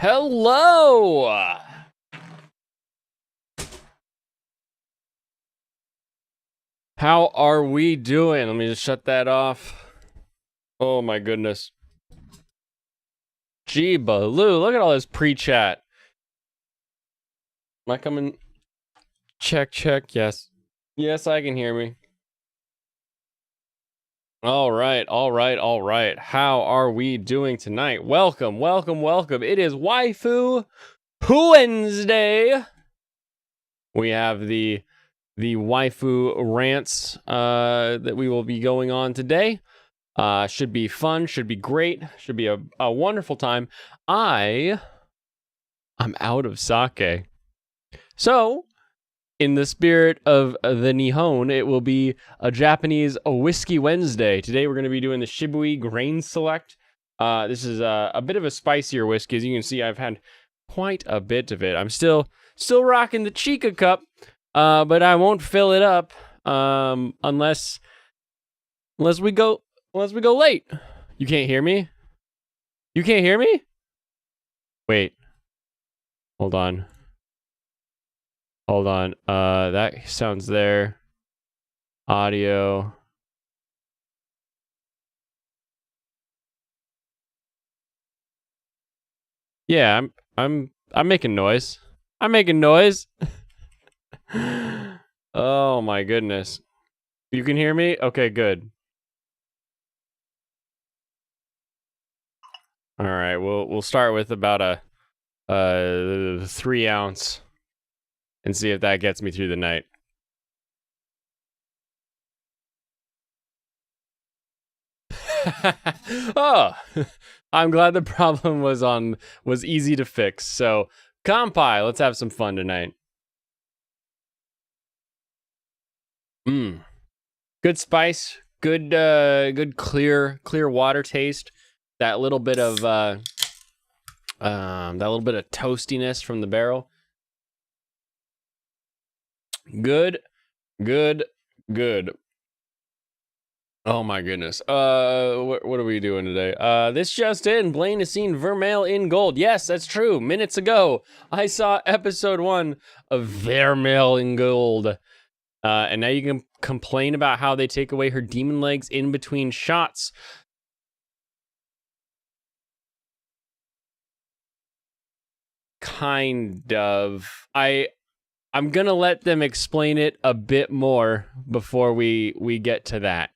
Hello! How are we doing? Let me just shut that off. Oh my goodness. Gee, Baloo, look at all this pre-chat. Am I coming? Check, check, yes. Yes, I can hear me. All right. How are we doing tonight? Welcome. It is Waifu Wednesday. We have the waifu rants that we will be going on today. Should be fun, should be great, should be a wonderful time. I'm out of sake. So, in the spirit of the Nihon, it will be a Japanese Whiskey Wednesday. Today we're going to be doing the Shibui Grain Select. This is a bit of a spicier whiskey. As you can see, I've had quite a bit of it. I'm still rocking the Chica cup, but I won't fill it up unless we go late. You can't hear me? You can't hear me? Wait. Hold on. That sounds there. Audio. Yeah, I'm making noise. I'm making noise. Oh my goodness. You can hear me? Okay, good. All right, we'll start with about a 3 ounce and see if that gets me through the night. Oh, I'm glad the problem was easy to fix. So, Kampai, let's have some fun tonight. Good spice, good clear water taste. That little bit of toastiness from the barrel. Good. Oh my goodness. What are we doing today? This just in, Blaine has seen Vermeil in Gold. Yes, that's true. Minutes ago, I saw episode 1 of Vermeil in Gold. And now you can complain about how they take away her demon legs in between shots. Kind of. I'm gonna let them explain it a bit more before we get to that.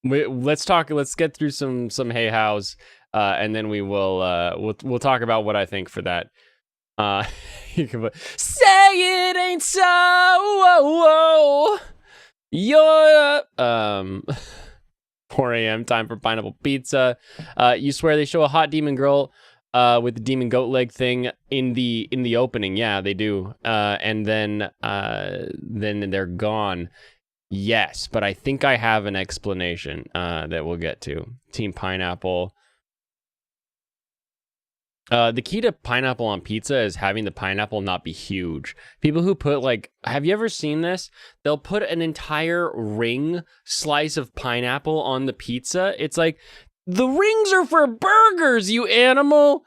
Let's get through some hey hows, and then we'll talk about what I think for that. You can put, say it ain't so. You're 4 a.m. time for pineapple pizza. You swear they show a hot demon girl with the demon goat leg thing in the opening. Yeah, they do. And then they're gone. Yes, but I think I have an explanation that we'll get to. Team Pineapple. The key to pineapple on pizza is having the pineapple not be huge. People who put have you ever seen this? They'll put an entire ring slice of pineapple on the pizza. It's like, the rings are for burgers, you animal.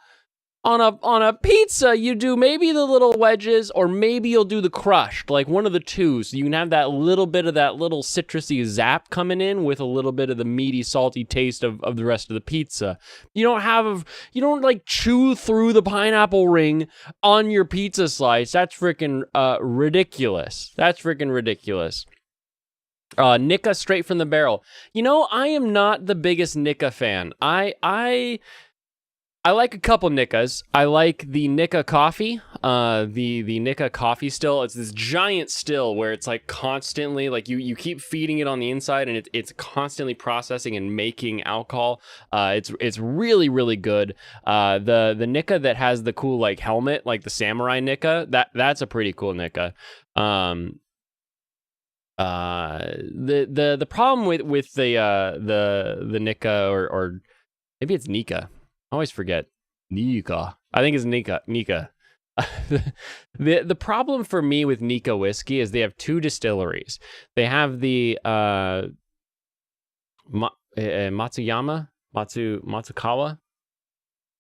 On a pizza, you do maybe the little wedges, or maybe you'll do the crushed, like one of the two. So you can have that little bit of that little citrusy zap coming in with a little bit of the meaty, salty taste of the rest of the pizza. You don't chew through the pineapple ring on your pizza slice. That's freaking ridiculous. Nika straight from the barrel. I am not the biggest Nika fan. I like a couple Nikas. I like the Nika coffee, the Nika coffee still. It's this giant still where it's like constantly, like you keep feeding it on the inside, and it's constantly processing and making alcohol. It's really, really good. The Nika that has the cool like helmet, like the samurai Nika, that's a pretty cool Nika. The problem with the Nika or maybe it's Nika. I always forget. Nika. I think it's Nika. The problem for me with Nika whiskey is they have 2 distilleries. They have the Matsukawa.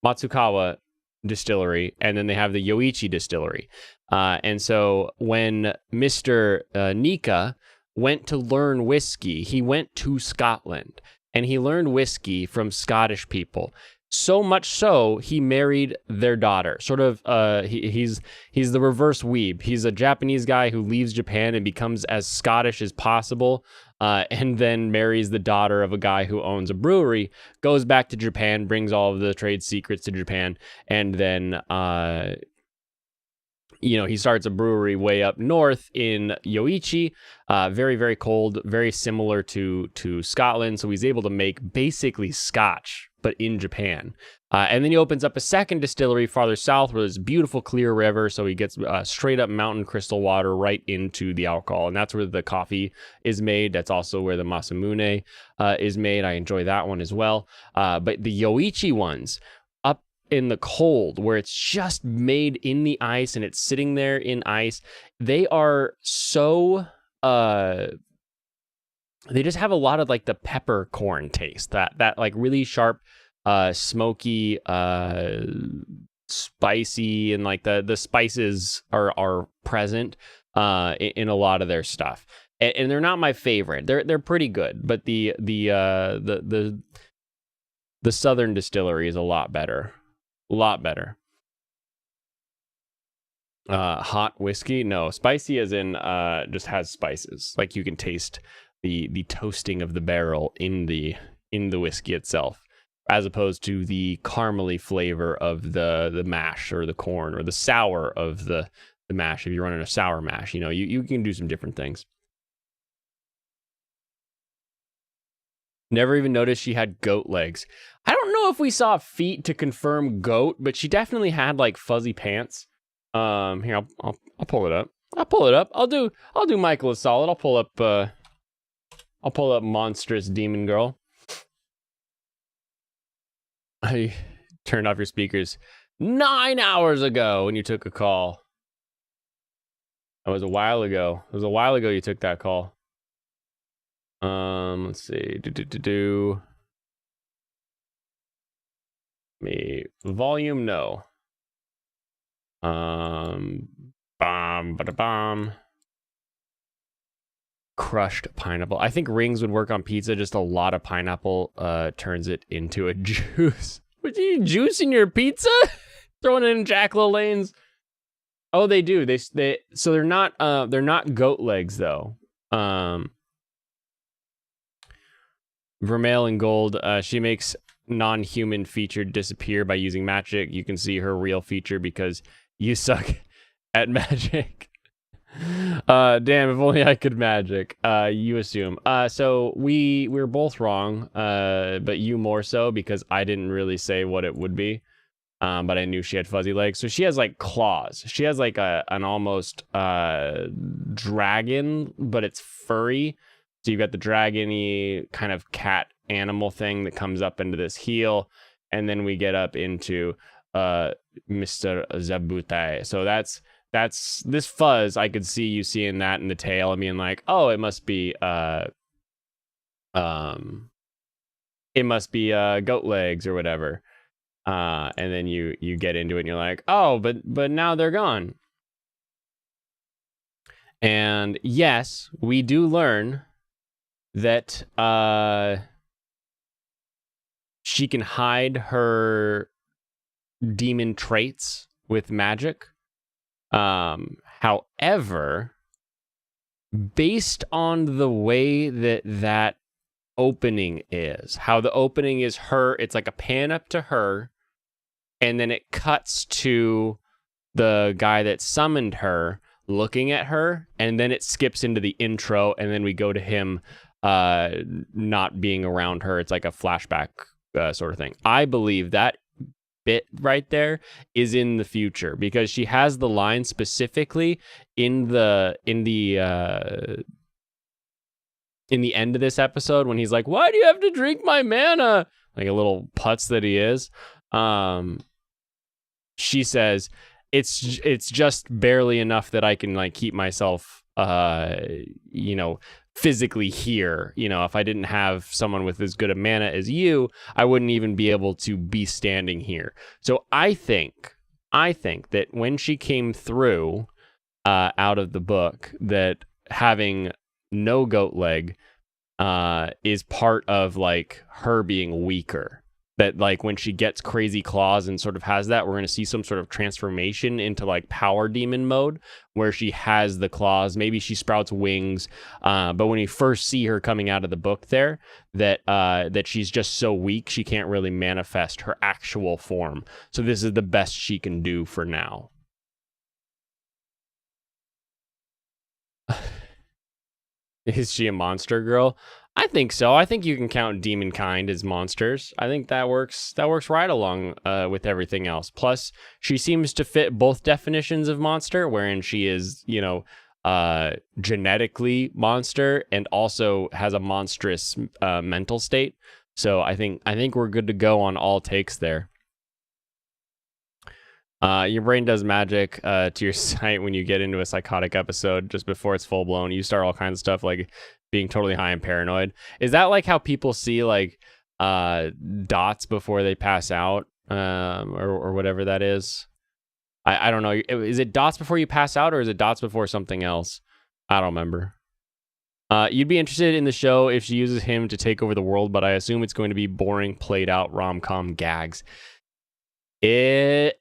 Matsukawa distillery, and then they have the Yoichi distillery. And so when Mr. Nika went to learn whiskey, he went to Scotland, and he learned whiskey from Scottish people. So much so, he married their daughter. Sort of, he's the reverse weeb. He's a Japanese guy who leaves Japan and becomes as Scottish as possible, and then marries the daughter of a guy who owns a brewery, goes back to Japan, brings all of the trade secrets to Japan, and then, he starts a brewery way up north in Yoichi, very, very cold, very similar to Scotland. So he's able to make basically scotch, but in Japan. And then he opens up a second distillery farther south where there's a beautiful clear river. So he gets straight up mountain crystal water right into the alcohol. And that's where the coffee is made. That's also where the Masamune is made. I enjoy that one as well. But the Yoichi ones, up in the cold, where it's just made in the ice and it's sitting there in ice, they are so... they just have a lot of like the peppercorn taste, that like really sharp, smoky, spicy, and like the spices are present in a lot of their stuff, and they're not my favorite. They're pretty good, but the Southern distillery is a lot better. Hot whiskey, no, spicy as in just has spices, like you can taste the toasting of the barrel in the whiskey itself, as opposed to the caramely flavor of the mash or the corn, or the sour of the mash. If you're running a sour mash, you can do some different things. Never even noticed she had goat legs. I don't know if we saw feet to confirm goat, but she definitely had like fuzzy pants. Here, I'll pull it up. I'll do Michael a solid. I'll pull up Monstrous Demon Girl. I turned off your speakers 9 hours ago when you took a call. That was a while ago. It was a while ago you took that call. Let's see. Me volume, no. Crushed pineapple. I think rings would work on pizza. Just a lot of pineapple turns it into a juice. Would you juice in your pizza? Throwing it in Jack LaLanne's. Oh, they do. They so they're not goat legs though. Vermeil and Gold. She makes non-human feature disappear by using magic. You can see her real feature because you suck at magic. Damn, if only I could magic. You assume. So we're both wrong, but you more so because I didn't really say what it would be. But I knew she had fuzzy legs. So she has like claws. She has like an almost dragon, but it's furry. So you've got the dragon-y kind of cat animal thing that comes up into this heel, and then we get up into Mr. Zabutai. So that's this fuzz. I could see you seeing that in the tail and being like, oh, it must be goat legs or whatever. And then you get into it and you're like, oh, but now they're gone. And yes, we do learn that she can hide her demon traits with magic. However, based on the way that opening is, how the opening is her, it's like a pan up to her, and then it cuts to the guy that summoned her looking at her, and then it skips into the intro, and then we go to him not being around her. It's like a flashback sort of thing. I believe that bit right there is in the future, because she has the line specifically in the end of this episode when he's like, why do you have to drink my mana, like a little putz that he is. She says it's just barely enough that I can like keep myself you know, physically here. You know, if I didn't have someone with as good a mana as you, I wouldn't even be able to be standing here. So I think that when she came through out of the book, that having no goat leg is part of like her being weaker. That like when she gets crazy claws and sort of has that, we're going to see some sort of transformation into like power demon mode where she has the claws. Maybe she sprouts wings. But when you first see her coming out of the book there, that she's just so weak, she can't really manifest her actual form. So this is the best she can do for now. Is she a monster girl? I think so. I think you can count demon kind as monsters. I think that works. That works right along with everything else. Plus, she seems to fit both definitions of monster, wherein she is, you know, genetically monster and also has a monstrous mental state. So I think we're good to go on all takes there. Your brain does magic to your sight when you get into a psychotic episode just before it's full blown. You start all kinds of stuff like being totally high and paranoid. Is that like how people see like dots before they pass out or whatever that is? I don't know. Is it dots before you pass out or is it dots before something else? I don't remember. You'd be interested in the show if she uses him to take over the world, but I assume it's going to be boring, played out rom-com gags. It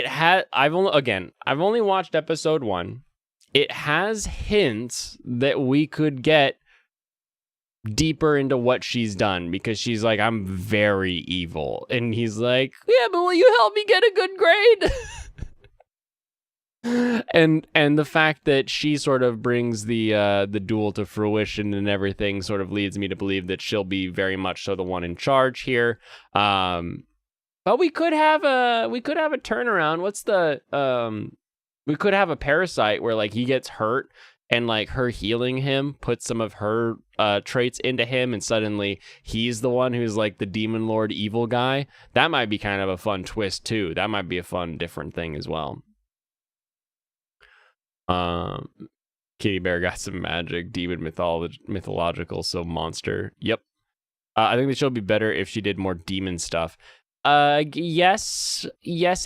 had I've only watched episode 1. It has hints that we could get deeper into what she's done because she's like, I'm very evil. And he's like, yeah, but will you help me get a good grade? and the fact that she sort of brings the duel to fruition and everything sort of leads me to believe that she'll be very much so the one in charge here. But we could have a turnaround. What's the we could have a parasite where like he gets hurt and like her healing him puts some of her traits into him and suddenly he's the one who's like the demon lord evil guy. That might be kind of a fun twist too. That might be a fun different thing as well. Kitty Bear got some magic, demon mythological, so monster. Yep. I think the show would be better if she did more demon stuff. Yes,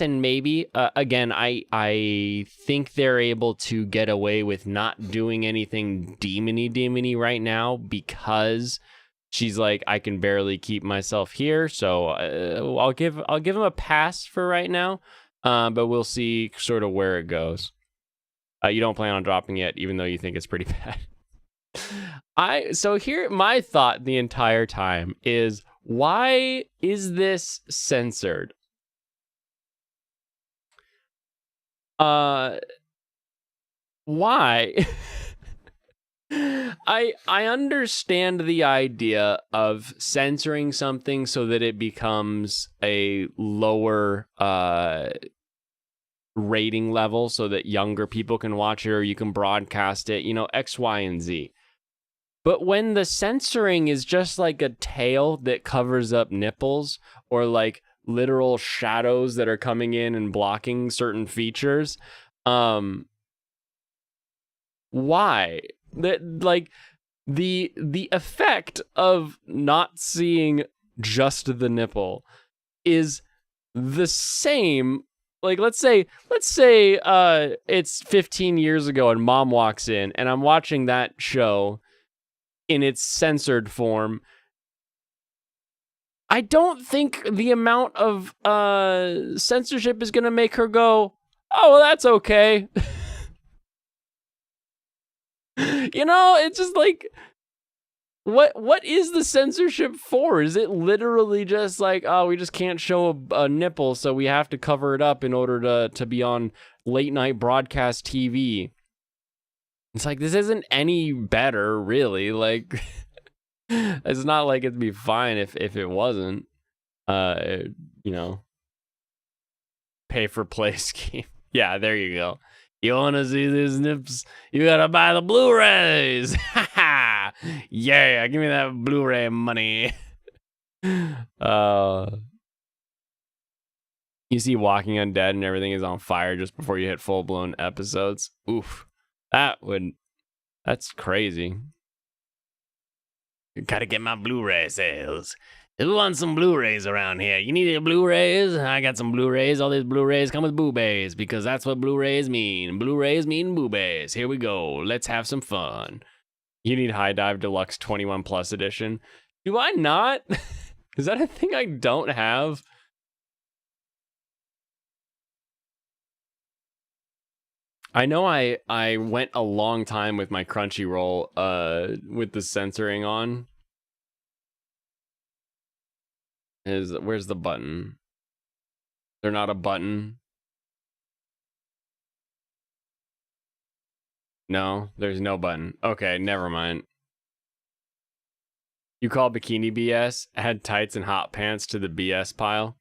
and maybe. Again, I think they're able to get away with not doing anything demony right now because she's like, I can barely keep myself here, so I'll give him a pass for right now. But we'll see sort of where it goes. You don't plan on dropping it, even though you think it's pretty bad. So here, my thought the entire time is, why is this censored? Why? I understand the idea of censoring something so that it becomes a lower rating level so that younger people can watch it or you can broadcast it, you know, X, Y, and Z. But when the censoring is just like a tail that covers up nipples or like literal shadows that are coming in and blocking certain features, why? That like the effect of not seeing just the nipple is the same. Like let's say it's 15 years ago and mom walks in and I'm watching that show in its censored form. I don't think the amount of censorship is going to make her go, oh, well, that's okay. You know, it's just like, what is the censorship for? Is it literally just like, oh, we just can't show a nipple, so we have to cover it up in order to be on late night broadcast TV? It's like, this isn't any better, really. Like, it's not like it'd be fine if it wasn't. You know, pay for play scheme. Yeah, there you go. You want to see these nips? You gotta buy the Blu-rays. Yeah, give me that Blu-ray money. You see Walking Undead and everything is on fire just before you hit full-blown episodes. Oof. That's crazy. Gotta get my Blu-ray sales. Who wants some Blu-rays around here? You need a Blu-rays? I got some Blu-rays. All these Blu-rays come with boobays because that's what Blu-rays mean. Blu-rays mean boobays. Here we go. Let's have some fun. You need High Dive Deluxe 21 Plus Edition. Do I not? Is that a thing I don't have? I know I went a long time with my Crunchyroll with the censoring on. Where's the button? They're not a button. No, there's no button. Okay, never mind. You call bikini BS? Add tights and hot pants to the BS pile.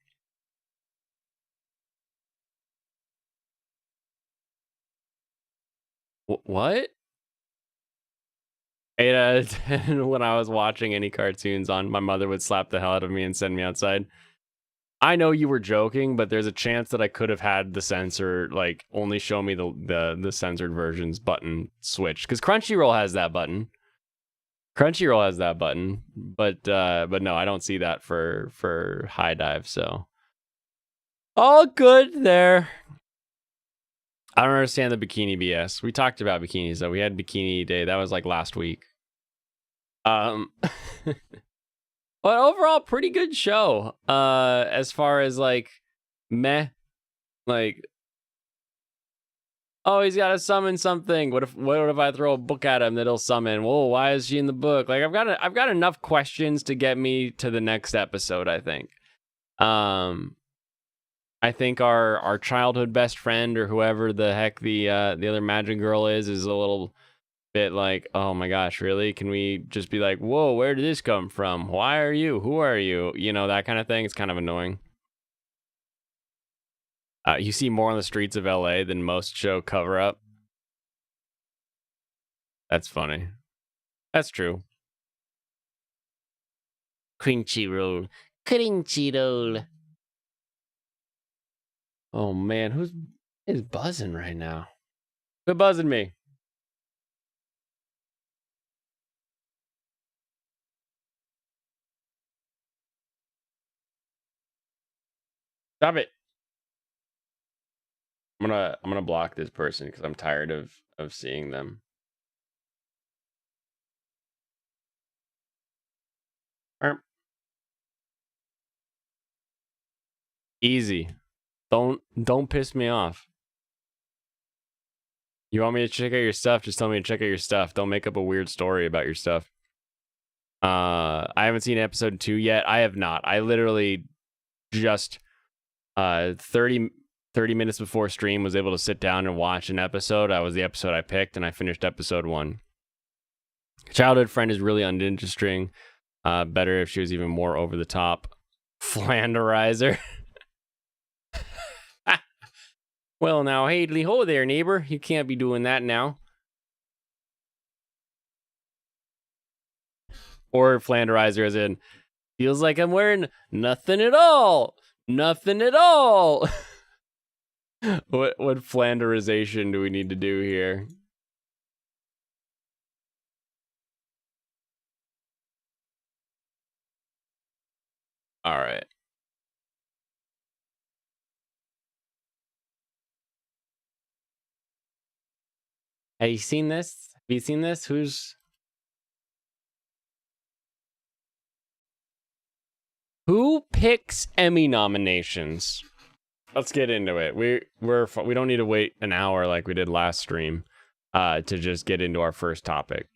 What? 8 out of 10 when I was watching any cartoons on, my mother would slap the hell out of me and send me outside. I know you were joking, but there's a chance that I could have had the censor, like, only show me the censored versions button switch. Because Crunchyroll has that button. Crunchyroll has that button. But no, I don't see that for High Dive, so. All good there. I don't understand the bikini BS. We talked about bikinis, though. We had Bikini Day. That was, like, last week. But overall, pretty good show. As far as like, meh, like, oh, he's got to summon something. What if I throw a book at him that he'll summon? Whoa, why is she in the book? Like, I've got enough questions to get me to the next episode. I think. I think our childhood best friend or whoever the heck the other magic girl is a little bit like, oh my gosh, really? Can we just be like, whoa, where did this come from? Why are you? Who are you? You know, that kind of thing. It's kind of annoying. You see more on the streets of LA than most show cover up. That's funny. That's true. Crunchyroll. Crunchyroll. Oh man, who is buzzing right now? Quit buzzing me. Stop it. I'm gonna block this person because I'm tired of seeing them. Easy. Don't piss me off. You want me to check out your stuff? Just tell me to check out your stuff. Don't make up a weird story about your stuff. I haven't seen episode 2 yet. I have not. I literally just 30 minutes before stream was able to sit down and watch an episode. That was the episode I picked, and I finished episode 1. Childhood friend is really uninteresting. Better if she was even more over the top. Flanderizer. Well, now, hey, ho there, neighbor. You can't be doing that now. Or Flanderizer as in, feels like I'm wearing nothing at all. Nothing at all. What Flanderization do we need to do here? All right. Have you seen this? Have you seen this? Who picks Emmy nominations? Let's get into it. We don't need to wait an hour like we did last stream to just get into our first topic.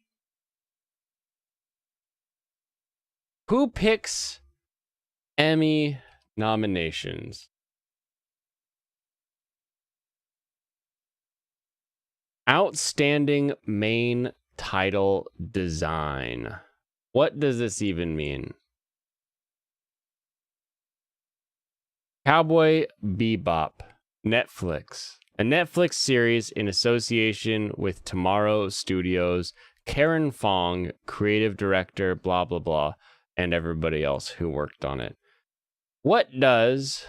Who picks Emmy nominations? Outstanding main title design. What does this even mean? Cowboy Bebop, Netflix. A Netflix series in association with Tomorrow Studios, Karen Fong, creative director, blah, blah, blah, and everybody else who worked on it. What does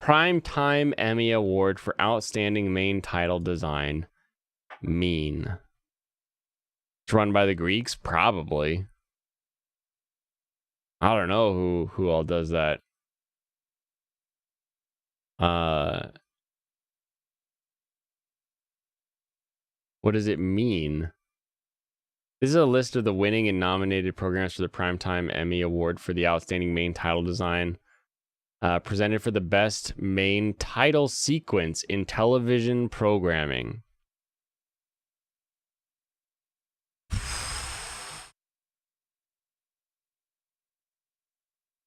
Primetime Emmy Award for Outstanding Main Title Design mean? It's run by the Greeks? Probably. I don't know who all does that. What does it mean? This is a list of the winning and nominated programs for the Primetime Emmy Award for the Outstanding Main Title Design. Presented for the best main title sequence in television programming.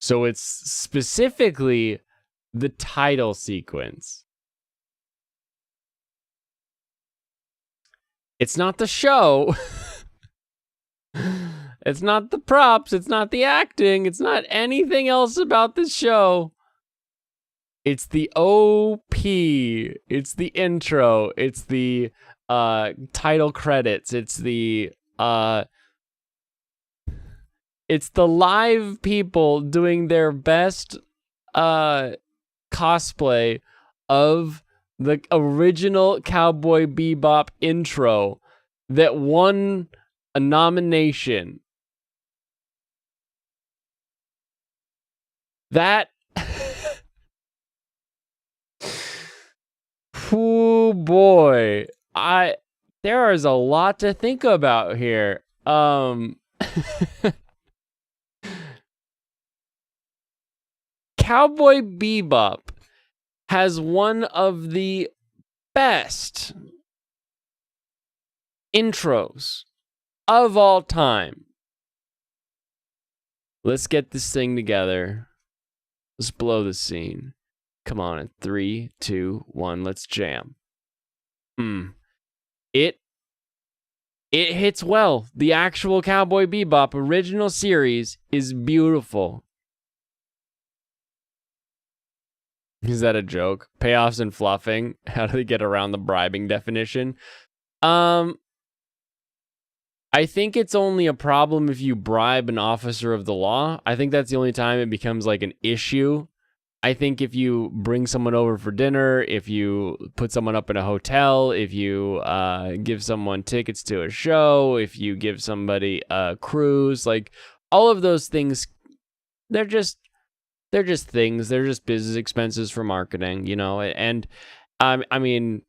So it's specifically the title sequence. It's not the show. It's not the props. It's not the acting. It's not anything else about the show. It's the OP. It's the intro. It's the title credits. It's the live people doing their best cosplay of the original Cowboy Bebop intro that won a nomination. That oh boy. There is a lot to think about here. Cowboy Bebop has one of the best intros of all time. Let's get this thing together. Let's blow the scene. Come on, in 3, 2, 1, let's jam. It hits well. The actual Cowboy Bebop original series is beautiful. Is that a joke? Payoffs and fluffing. How do they get around the bribing definition? I think it's only a problem if you bribe an officer of the law. I think that's the only time it becomes like an issue. I think if you bring someone over for dinner, if you put someone up in a hotel, if you give someone tickets to a show, if you give somebody a cruise, like all of those things, they're just things. They're just business expenses for marketing, you know. And I mean,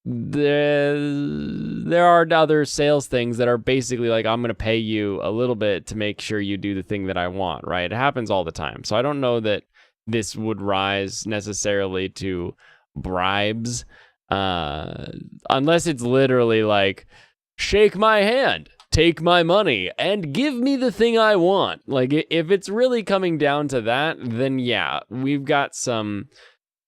there are other sales things that are basically like, I'm going to pay you a little bit to make sure you do the thing that I want, right? It happens all the time. So I don't know that this would rise necessarily to bribes, unless it's literally like, shake my hand, take my money, and give me the thing I want. Like, if it's really coming down to that, then yeah, we've got some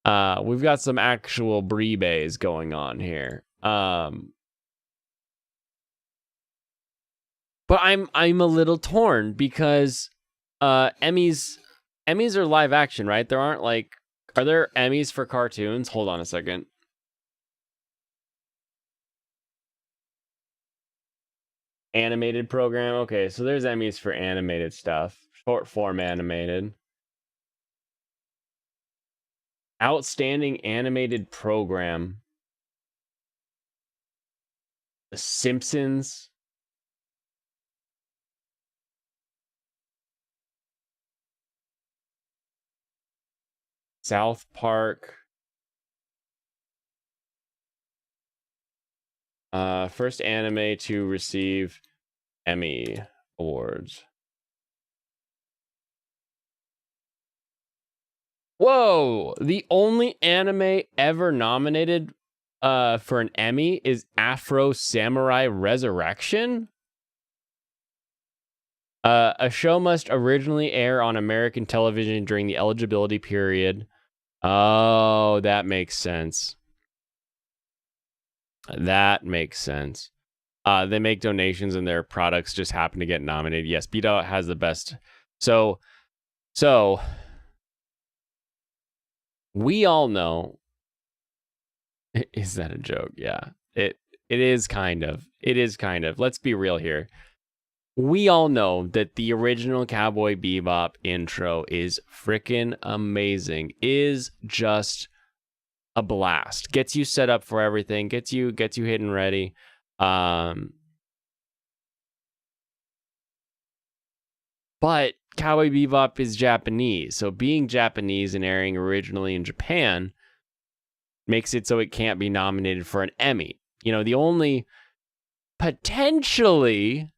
actual brebays going on here. But I'm a little torn because Emmys are live action, right? There aren't like, are there Emmys for cartoons? Hold on a second. Animated program. Okay, so there's Emmys for animated stuff, short form animated. Outstanding animated program. The Simpsons. South Park. First anime to receive Emmy awards. Whoa! The only anime ever nominated for an Emmy is Afro Samurai Resurrection? A show must originally air on American television during the eligibility period. Oh, that makes sense. That makes sense. They make donations and their products just happen to get nominated. Yes, Beat-Out has the best. So we all know. Is that a joke? Yeah. It is kind of. It is kind of. Let's be real here. We all know that the original Cowboy Bebop intro is freaking amazing. Is just a blast. Gets you set up for everything. Gets you hitting ready. But Cowboy Bebop is Japanese, so being Japanese and airing originally in Japan makes it so it can't be nominated for an Emmy. You know, the only potentially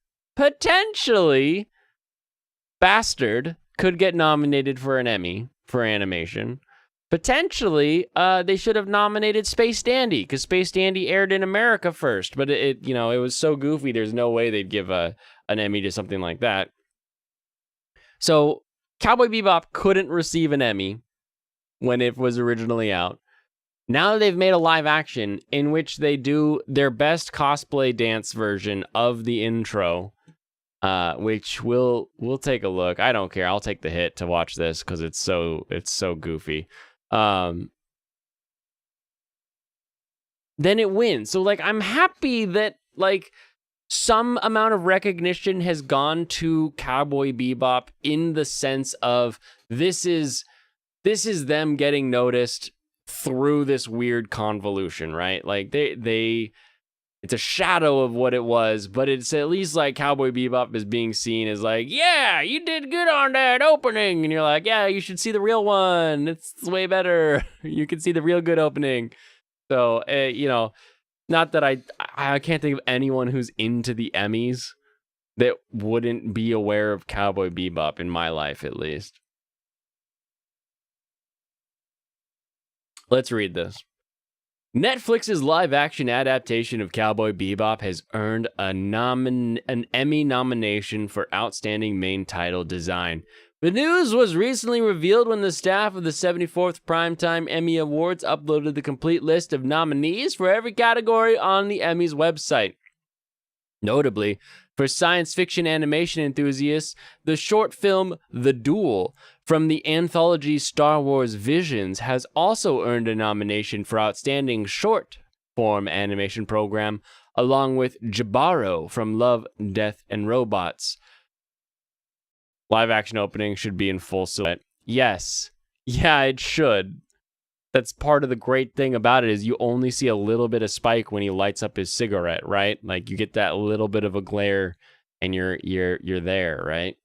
Bastard could get nominated for an Emmy for animation. Potentially, they should have nominated Space Dandy, because Space Dandy aired in America first, but it was so goofy, there's no way they'd give an Emmy to something like that. So Cowboy Bebop couldn't receive an Emmy when it was originally out. Now they've made a live action in which they do their best cosplay dance version of the intro, which we'll take a look. I don't care. I'll take the hit to watch this because it's so goofy. Then it wins. So like, I'm happy that like some amount of recognition has gone to Cowboy Bebop in the sense of this is them getting noticed through this weird convolution, right? Like they it's a shadow of what it was, but it's at least like Cowboy Bebop is being seen as like, yeah, you did good on that opening. And you're like, yeah, you should see the real one. It's way better. You can see the real good opening. So, not that I can't think of anyone who's into the Emmys that wouldn't be aware of Cowboy Bebop in my life, at least. Let's read this. Netflix's live-action adaptation of Cowboy Bebop has earned an Emmy nomination for Outstanding Main Title Design. The news was recently revealed when the staff of the 74th Primetime Emmy Awards uploaded the complete list of nominees for every category on the Emmys website. Notably, for science fiction animation enthusiasts, the short film The Duel from the anthology Star Wars Visions has also earned a nomination for Outstanding Short Form Animation Program, along with Jabaro from Love, Death, and Robots. Live action opening should be in full silhouette. Yes. Yeah, it should. That's part of the great thing about it is you only see a little bit of Spike when he lights up his cigarette, right? Like you get that little bit of a glare and you're there, right?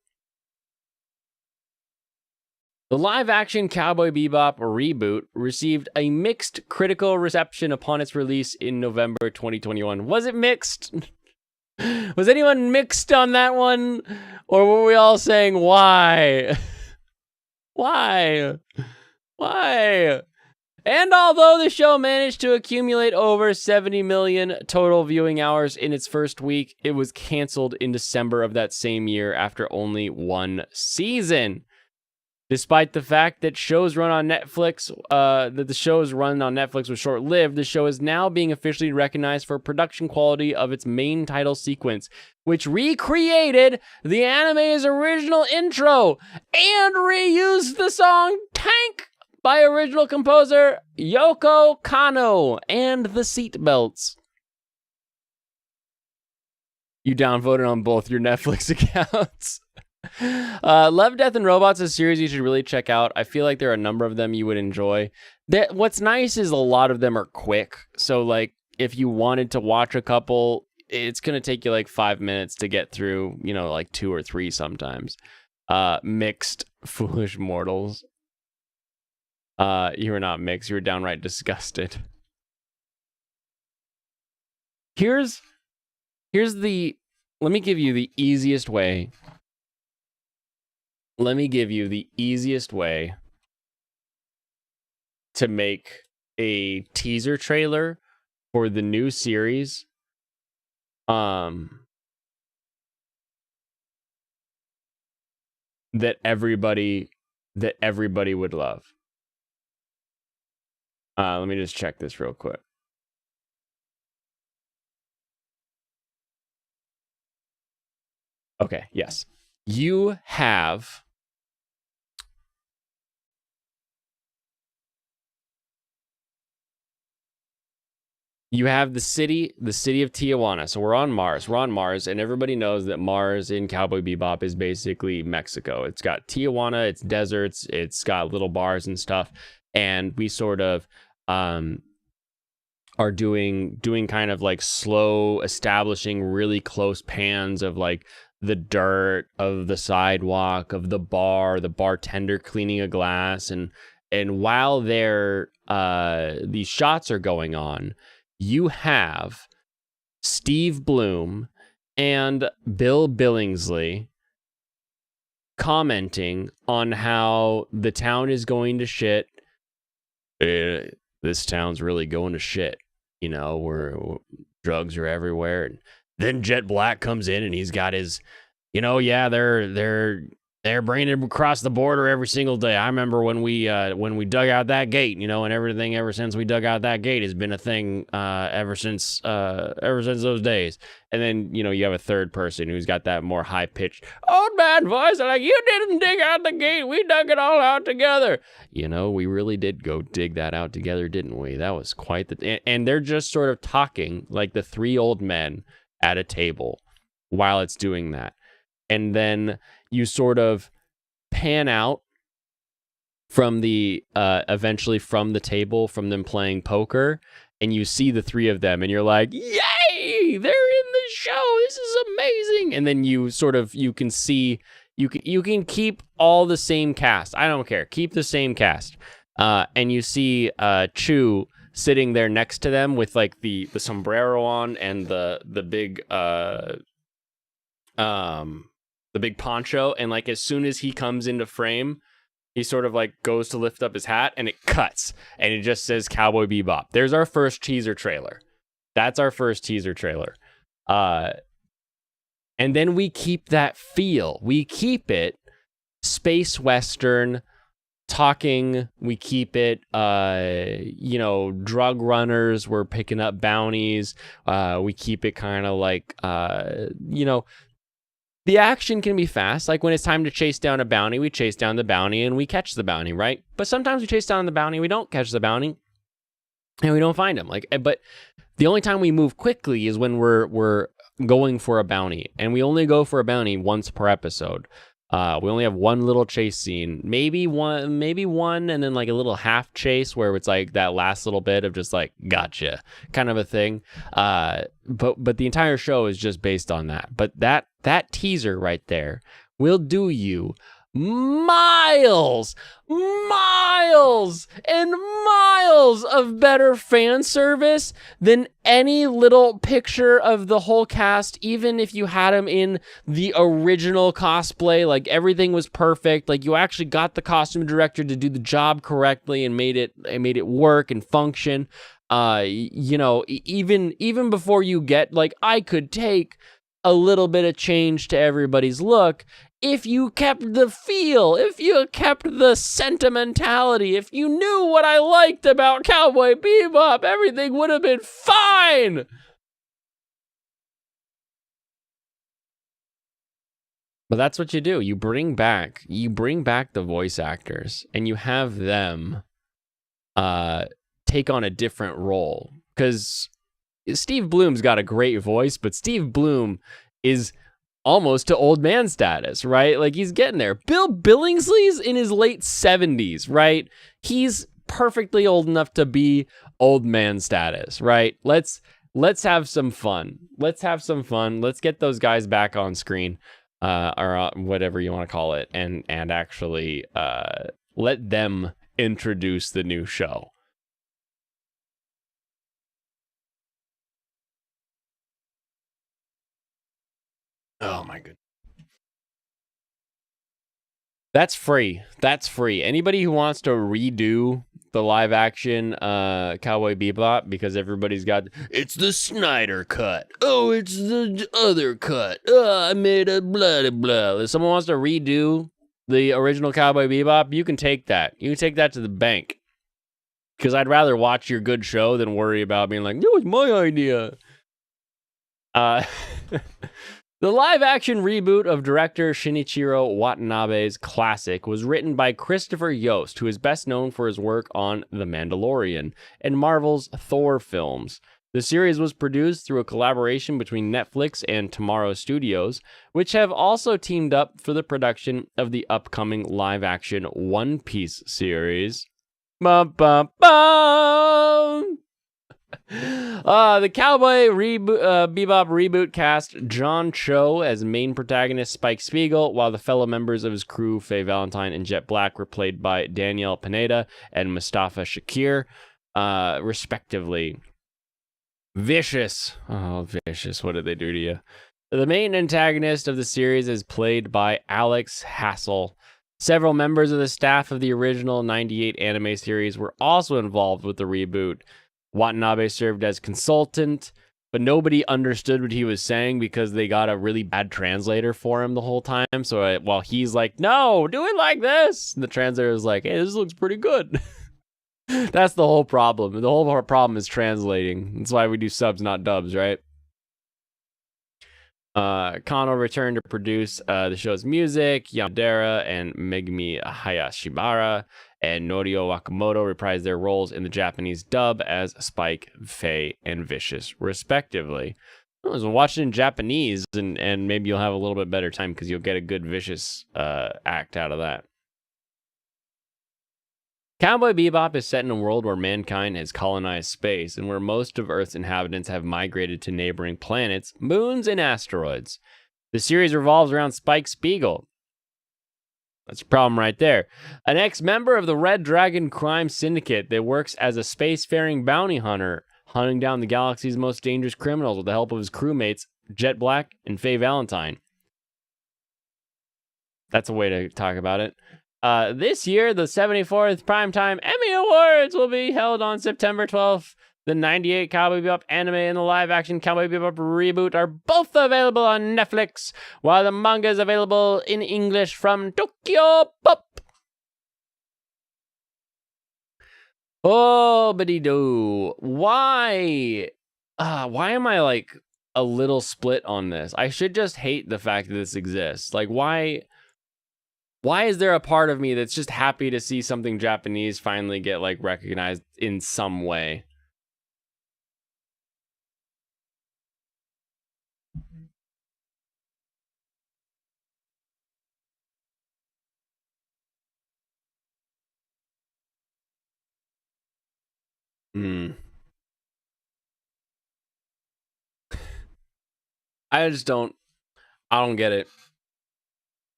The live-action Cowboy Bebop reboot received a mixed critical reception upon its release in November 2021. Was it mixed? Was anyone mixed on that one? Or were we all saying, why? Why? And although the show managed to accumulate over 70 million total viewing hours in its first week, it was canceled in December of that same year after only one season. Despite the fact that shows run on Netflix, that the show's run on Netflix was short-lived, the show is now being officially recognized for production quality of its main title sequence, which recreated the anime's original intro and reused the song Tank by original composer Yoko Kanno and the Seatbelts. You downvoted on both your Netflix accounts. Love, Death, and Robots is a series you should really check out. I feel like there are a number of them you would enjoy. What's nice is a lot of them are quick. So, like, if you wanted to watch a couple, it's going to take you like 5 minutes to get through, like 2 or 3 sometimes. Mixed Foolish Mortals. You were not mixed. You were downright disgusted. Let me give you the easiest way. Let me give you the easiest way to make a teaser trailer for the new series. That everybody would love. Let me just check this real quick. Okay, yes. You have the city of Tijuana. So we're on Mars, and everybody knows that Mars in Cowboy Bebop is basically Mexico. It's got Tijuana, it's deserts, it's got little bars and stuff. And we sort of are doing kind of like slow establishing really close pans of like the dirt of the sidewalk of the bartender cleaning a glass, and while these shots are going on, you have Steve Bloom and Bill Billingsley commenting on how the town is going to shit. This town's really going to shit. You know, where drugs are everywhere. And then Jet Black comes in and he's got his, they're bringing it across the border every single day. I remember when we dug out that gate, and everything ever since we dug out that gate has been a thing ever since those days. And then, you have a third person who's got that more high-pitched old man voice, like, you didn't dig out the gate, we dug it all out together. We really did go dig that out together, didn't we? That was quite and they're just sort of talking like the three old men at a table while it's doing that. And then you sort of pan out from eventually from the table, from them playing poker, and you see the three of them, and you're like, yay, they're in the show, this is amazing. And then you can see, you can keep all the same cast. I don't care. Keep the same cast. And you see Chu sitting there next to them with like the sombrero on and the big poncho, and like as soon as he comes into frame, he sort of like goes to lift up his hat and it cuts and it just says Cowboy Bebop. There's our first teaser trailer. That's our first teaser trailer. And then we keep that feel. We keep it space western talking. We keep it drug runners were picking up bounties. We keep it kind of like the action can be fast. Like when it's time to chase down a bounty, we chase down the bounty and we catch the bounty, right? But sometimes we chase down the bounty, we don't catch the bounty, and we don't find him. But the only time we move quickly is when we're going for a bounty, and we only go for a bounty once per episode. We only have one little chase scene, maybe one, and then like a little half chase where it's like that last little bit of just like gotcha kind of a thing. But the entire show is just based on that. But that teaser right there will do you miles and miles of better fan service than any little picture of the whole cast, even if you had them in the original cosplay. Like everything was perfect. Like you actually got the costume director to do the job correctly and made it work and function. Even before you get, like, I could take a little bit of change to everybody's look if you kept the feel, if you kept the sentimentality, if you knew what I liked about Cowboy Bebop, everything would have been fine. But that's what you do. You bring back the voice actors and you have them take on a different role. Because Steve Bloom's got a great voice, but Steve Bloom is almost to old man status, right? Like he's getting there. Bill Billingsley's in his late 70s, right? He's perfectly old enough to be old man status, right? Let's have some fun. Let's get those guys back on screen, or whatever you want to call it, and actually let them introduce the new show. Oh my goodness. That's free. Anybody who wants to redo the live action Cowboy Bebop, because everybody's got, it's the Snyder cut. Oh, it's the other cut. Oh, I made a blah, blah, blah. If someone wants to redo the original Cowboy Bebop, you can take that. You can take that to the bank. Because I'd rather watch your good show than worry about being like, that was my idea. The live-action reboot of director Shinichiro Watanabe's classic was written by Christopher Yost, who is best known for his work on The Mandalorian and Marvel's Thor films. The series was produced through a collaboration between Netflix and Tomorrow Studios, which have also teamed up for the production of the upcoming live-action One Piece series. Bum, bum, bum. The Cowboy Bebop reboot cast John Cho as main protagonist Spike Spiegel, while the fellow members of his crew, Faye Valentine and Jet Black, were played by Danielle Pineda and Mustafa Shakir, respectively. Vicious. Oh, Vicious. What did they do to you? The main antagonist of the series is played by Alex Hassel. Several members of the staff of the original 98 anime series were also involved with the reboot. Watanabe served as consultant, but nobody understood what he was saying because they got a really bad translator for him the whole time. So while he's like, no, do it like this, and the translator is like, hey, this looks pretty good. That's the whole problem. The whole problem is translating. That's why we do subs, not dubs, right? Kano returned to produce the show's music. Yamadera and Megumi Hayashibara and Norio Wakamoto reprised their roles in the Japanese dub as Spike, Faye, and Vicious, respectively. So watch it in Japanese, and maybe you'll have a little bit better time because you'll get a good Vicious act out of that. Cowboy Bebop is set in a world where mankind has colonized space and where most of Earth's inhabitants have migrated to neighboring planets, moons, and asteroids. The series revolves around Spike Spiegel. That's a problem right there. An ex-member of the Red Dragon crime syndicate that works as a spacefaring bounty hunter, hunting down the galaxy's most dangerous criminals with the help of his crewmates, Jet Black and Faye Valentine. That's a way to talk about it. This year, the 74th Primetime Emmy Awards will be held on September 12th. The 98 Cowboy Bebop anime and the live-action Cowboy Bebop reboot are both available on Netflix, while the manga is available in English from Tokyo Pop. Oh, buddy-doo. Why am I, like, a little split on this? I should just hate the fact that this exists. Like, why is there a part of me that's just happy to see something Japanese finally get like recognized in some way? Hmm. I don't get it.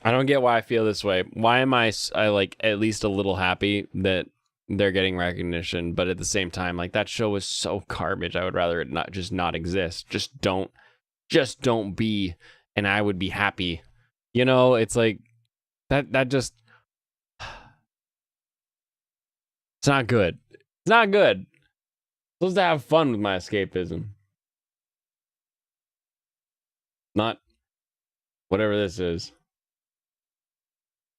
I don't get why I feel this way. Why am I like at least a little happy that they're getting recognition, but at the same time, like that show is so garbage. I would rather it not exist. Just don't be, and I would be happy. You know, it's like that just it's not good. It's not good. I'm supposed to have fun with my escapism. Not whatever this is.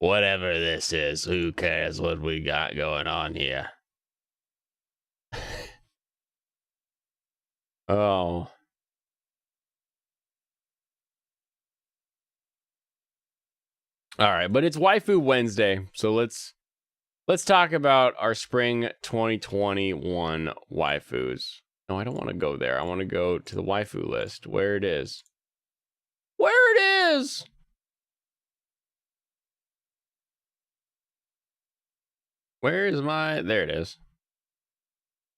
Whatever this is, who cares what we got going on here? Oh. All right, but it's Waifu Wednesday, so let's talk about our spring 2021 waifus. No, I don't want to go there. I want to go to the waifu list, where it is. Where it is! Where is my... There it is.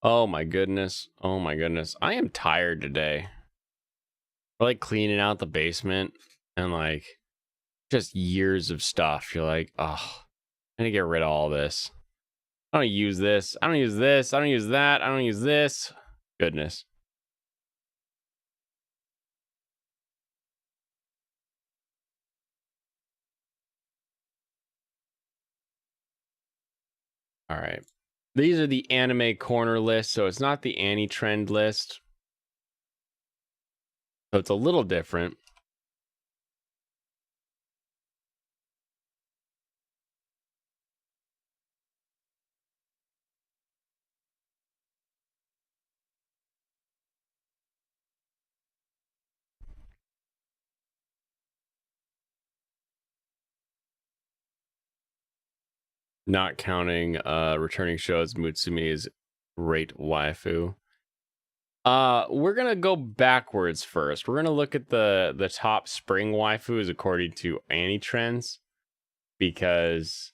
Oh my goodness. Oh my goodness. I am tired today. We're like cleaning out the basement and like just years of stuff. You're like, oh, I need to get rid of all this. I don't use this. I don't use this. I don't use that. I don't use this. Goodness. All right. These are the anime corner list, so it's not the Annie trend list. So it's a little different. Not counting returning shows, Mutsumi's Great Waifu. We're gonna go backwards first. We're gonna look at the top spring waifus according to Annie trends, because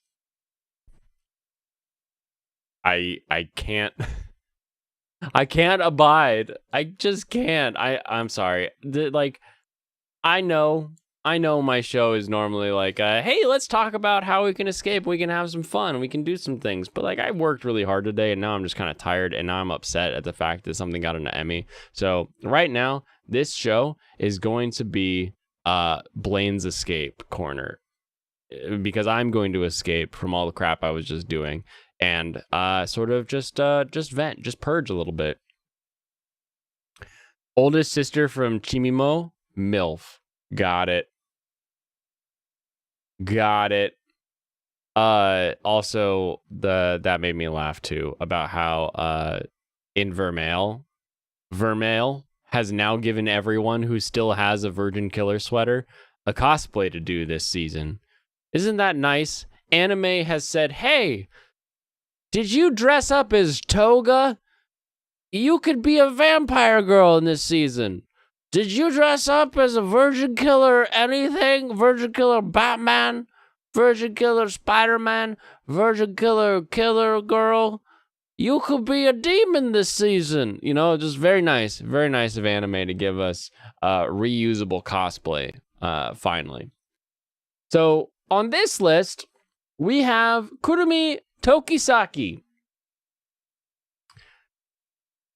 I can't I can't abide. I just can't. I'm sorry. Like I know my show is normally like, hey, let's talk about how we can escape, we can have some fun, we can do some things. But like I worked really hard today and now I'm just kind of tired and now I'm upset at the fact that something got an Emmy. So right now, this show is going to be Blaine's escape corner because I'm going to escape from all the crap I was just doing and sort of just vent, just purge a little bit. Oldest sister from Chimimo, MILF. Got it. Also that made me laugh too about how in Vermeil has now given everyone who still has a Virgin Killer sweater a cosplay to do this season. Isn't that nice? Anime has said, hey, did you dress up as Toga? You could be a vampire girl in this season. Did you dress up as a Virgin Killer anything? Virgin Killer Batman? Virgin Killer Spider-Man? Virgin Killer Killer Girl? You could be a demon this season. You know, just very nice of anime to give us reusable cosplay, finally. So on this list, we have Kurumi Tokisaki.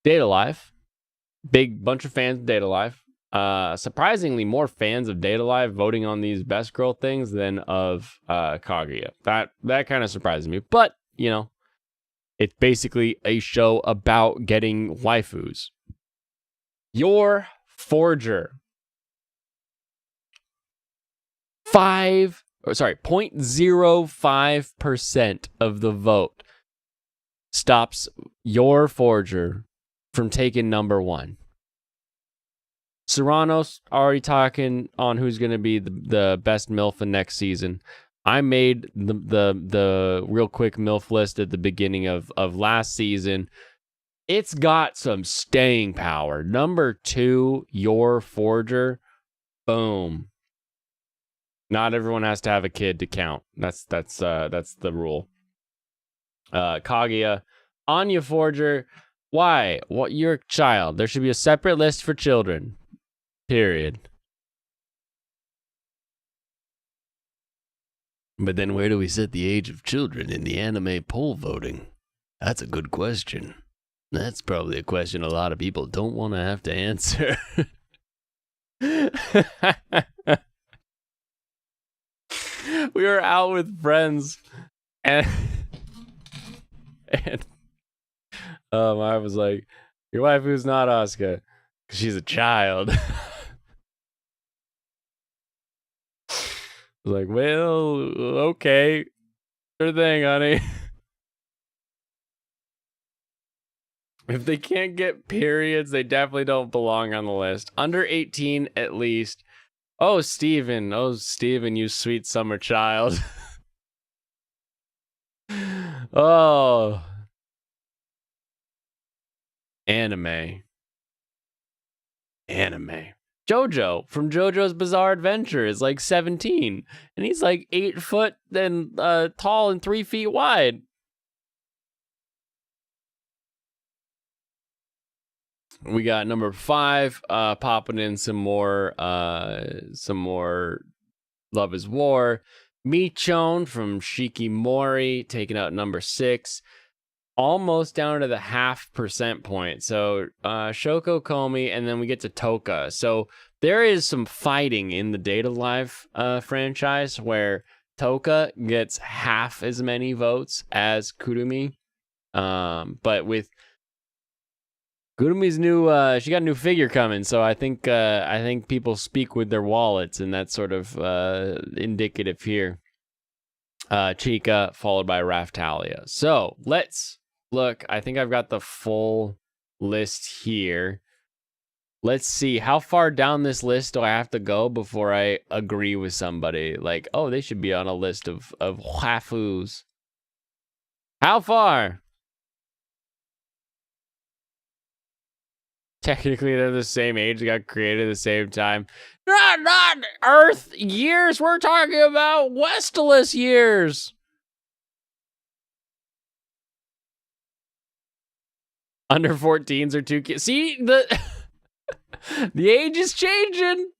Data Life. Big bunch of fans of Data Life. Surprisingly, more fans of Data Life voting on these best girl things than of Kaguya. That kind of surprises me. But, you know, it's basically a show about getting waifus. Your Forger. 0.05% of the vote stops Your Forger from taking number one. Serrano's already talking on who's going to be the best MILF in next season. I made the real quick MILF list at the beginning of last season. It's got some staying power. Number 2, Your Forger. Boom. Not everyone has to have a kid to count. That's the rule. Kaguya, Anya Forger. Why? What? You're a child. There should be a separate list for children. Period. But then where do we set the age of children in the anime poll voting? That's a good question. That's probably a question a lot of people don't want to have to answer. We were out with friends and I was like, your wife who's not Asuka, because she's a child. I was like, well, okay. Sure thing, honey. If they can't get periods, they definitely don't belong on the list. Under 18, at least. Oh, Steven. Oh, Steven, you sweet summer child. Oh. Anime. Jojo from JoJo's Bizarre Adventure is like 17. And he's like 8 foot and tall and 3 feet wide. We got number 5 popping in some more Love is War. Michonne from Shikimori taking out number 6. Almost down to the 0.5% point. So Shoko Komi, and then we get to Toka. So there is some fighting in the Data Life franchise where Toka gets half as many votes as Kurumi. But with Gurumi's new, she got a new figure coming, so I think people speak with their wallets, and that's sort of indicative here. Chica followed by Raftalia. So let's look. I think I've got the full list here. Let's see how far down this list do I have to go before I agree with somebody. Like, oh, they should be on a list of waifus. How far? Technically, they're the same age. They got created at the same time. Not Earth years. We're talking about Westalis years. Under 14s are too cute. See, the age is changing.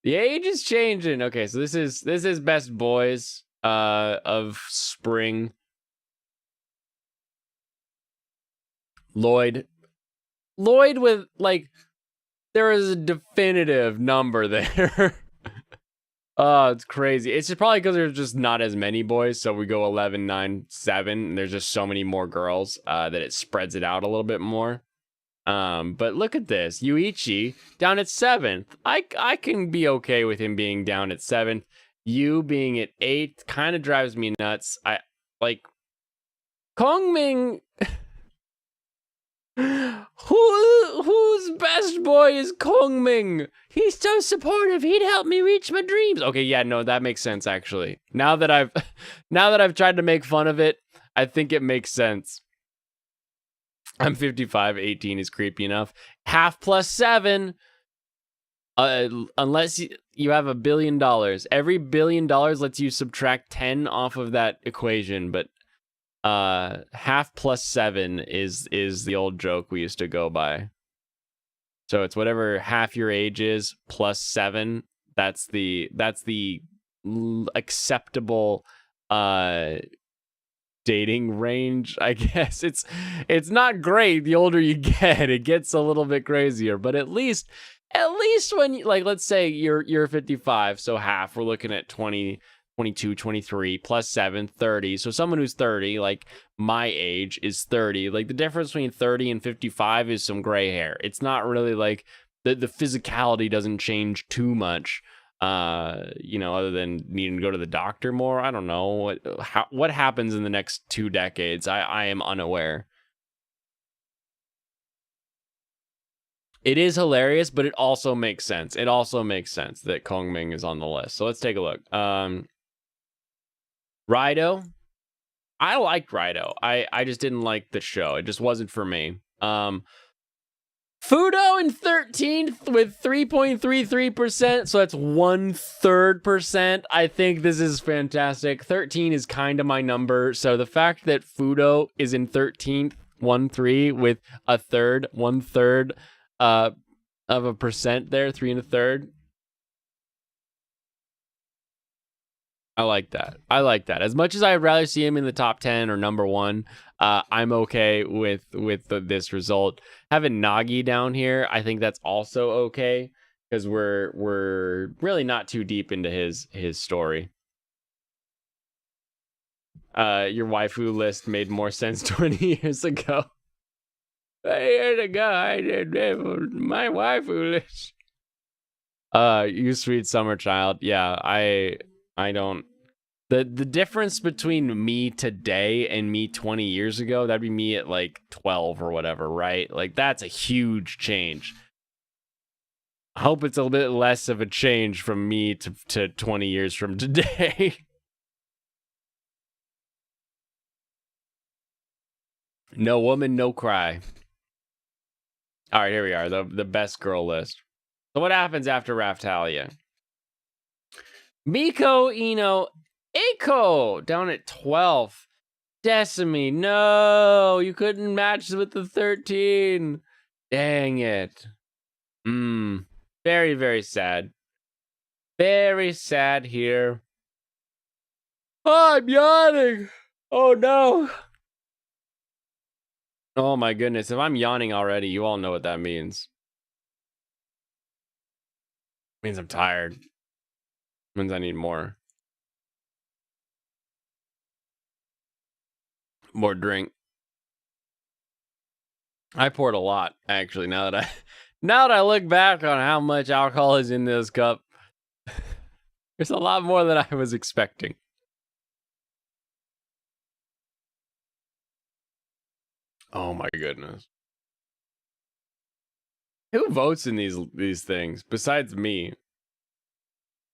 The age is changing. Okay, so this is best boys of spring. Lloyd with like there is a definitive number there. Oh, it's crazy. It's just probably because there's just not as many boys, so we go 11, 9, 7, and there's just so many more girls that it spreads it out a little bit more. But look at this. Yuichi down at 7th. I can be okay with him being down at 7th. You being at 8th kind of drives me nuts. I like Kongming. Whose best boy is Kongming? He's so supportive. He'd help me reach my dreams. Okay, yeah, no, that makes sense actually. Now that I've tried to make fun of it, I think it makes sense. I'm 55, 18 is creepy enough. Half plus 7. Unless you have $1 billion. Every $1 billion lets you subtract 10 off of that equation, but half plus 7 is the old joke we used to go by. So it's whatever half your age is plus 7. That's the acceptable dating range, I guess. It's not great. The older you get, it gets a little bit crazier, but at least when you, like, let's say you're 55, so half, we're looking at 20, 22, 23 plus 7, 30. So someone who's 30, like my age is 30. Like the difference between 30 and 55 is some gray hair. It's not really like the physicality doesn't change too much. Other than needing to go to the doctor more. I don't know what happens in the next 2 decades. I am unaware. It is hilarious, but it also makes sense. It also makes sense that Kongming is on the list. So let's take a look. Rido. I liked Rido. I just didn't like the show. It just wasn't for me. Fudo in 13th with 3.33%, so that's 1/3%. I think this is fantastic. 13 is kind of my number, so the fact that Fudo is in 13th, 1/3 with 1/3 of a percent there, 3 1/3. I like that. As much as I'd rather see him in the top 10 or number 1, I'm okay with this result. Having Nagi down here, I think that's also okay because we're really not too deep into his story. Your waifu list made more sense 20 years ago. Years ago, I did my waifu list. You sweet summer child. Yeah, I don't. The difference between me today and me 20 years ago, that'd be me at like 12 or whatever, right? Like that's a huge change. I hope it's a little bit less of a change from me to 20 years from today. No woman, no cry. All right, here we are, the best girl list. So what happens after Raftalia? Miko, Ino, Eiko down at 12th. Decimi, no, you couldn't match with the 13. Dang it. Very, very sad. Very sad here. Oh, I'm yawning. Oh, no. Oh, my goodness. If I'm yawning already, you all know what that means. It means I'm tired. It means I need more. More drink. I poured a lot, actually, now that I look back on how much alcohol is in this cup. There's a lot more than I was expecting. Oh my goodness. Who votes in these things besides me?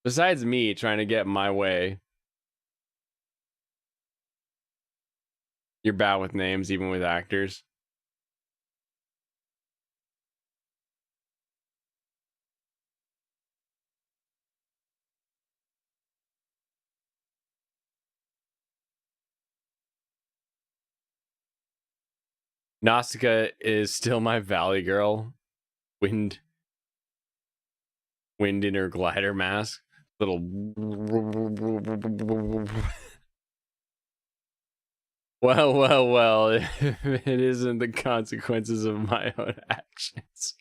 Besides me trying to get my way. You're bad with names, even with actors. Nausicaa is still my Valley girl. Wind in her glider mask. Little. Well. If it isn't the consequences of my own actions.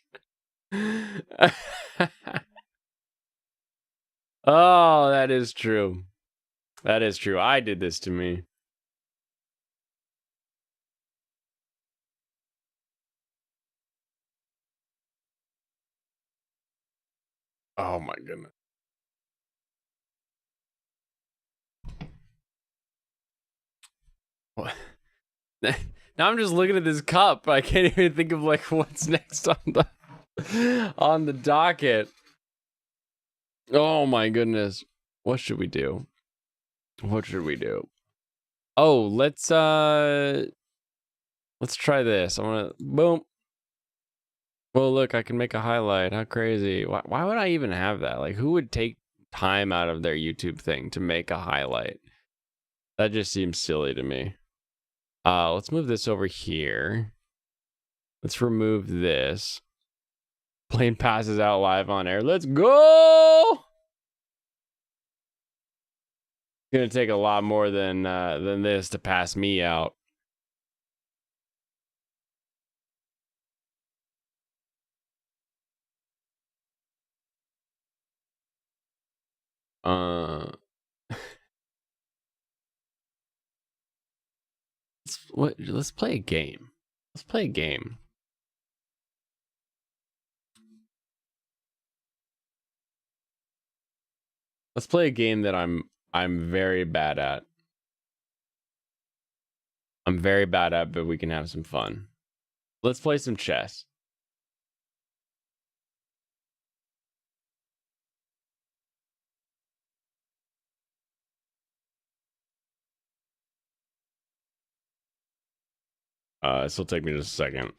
Oh, that is true. That is true. I did this to me. Oh my goodness. What? Now I'm just looking at this cup. I can't even think of like what's next on the docket. Oh my goodness. What should we do? What should we do? Oh, let's try this. I want to boom. Well, look, I can make a highlight. How crazy. Why would I even have that? Like, who would take time out of their YouTube thing to make a highlight? That just seems silly to me. Let's move this over here. Let's remove this. Plane passes out live on air. Let's go! It's gonna take a lot more than this to pass me out. Let's play a game. Let's play a game. Let's play a game that I'm very bad at. I'm very bad at, but we can have some fun. Let's play some chess. This will take me just a second.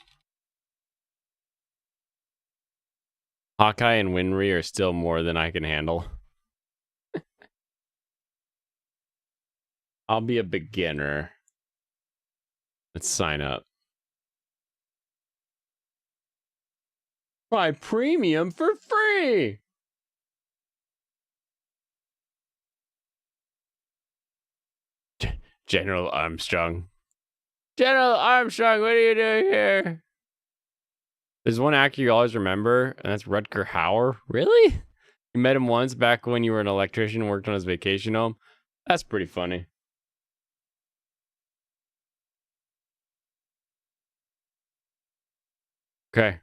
Hawkeye and Winry are still more than I can handle. I'll be a beginner. Let's sign up. Buy premium for free. General Armstrong. General Armstrong, what are you doing here? There's one actor you always remember, and that's Rutger Hauer. Really? You met him once back when you were an electrician and worked on his vacation home? That's pretty funny. Okay.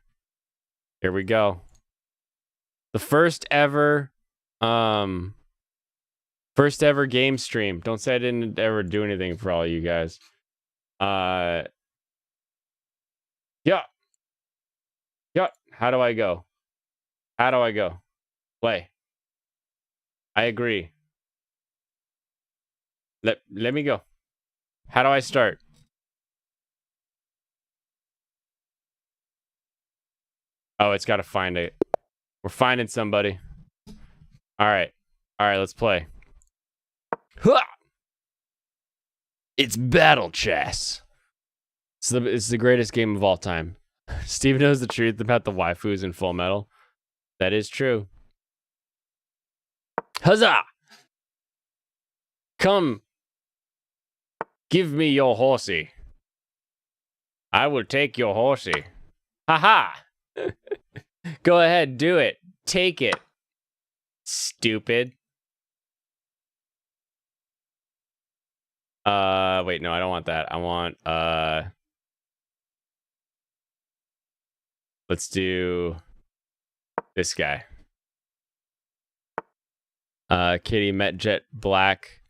Here we go. The first ever game stream. Don't say I didn't ever do anything for all you guys. Yeah. How do I go? How do I go? Play. I agree. Let me go. How do I start? Oh, it's got to find it. We're finding somebody. All right, let's play. It's battle chess. It's the greatest game of all time. Steve knows the truth about the waifus in Full Metal. That is true. Huzzah! Come, give me your horsey. I will take your horsey. Haha! Go ahead, do it. Take it. Stupid. Wait, no, I don't want that. I want, let's do this guy. Kitty met Jack Black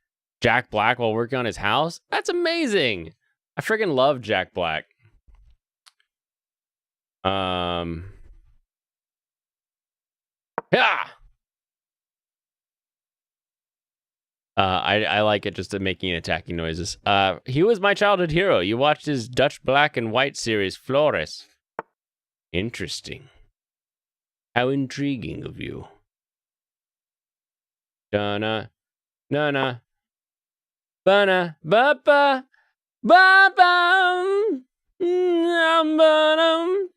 while working on his house. That's amazing. I freaking love Jack Black. Yeah. I like it just making attacking noises. He was my childhood hero. You watched his Dutch black and white series, Flores. Interesting. How intriguing of you. Dana, nana, bana, ba ba, ba ba. Do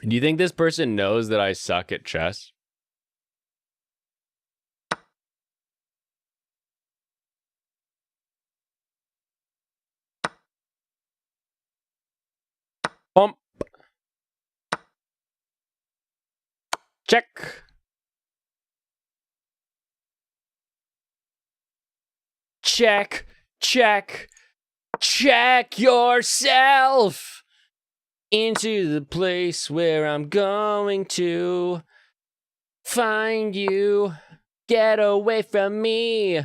you think this person knows that I suck at chess? Pump. Check. Check. Check. Check yourself into the place where I'm going to find you. Get away from me.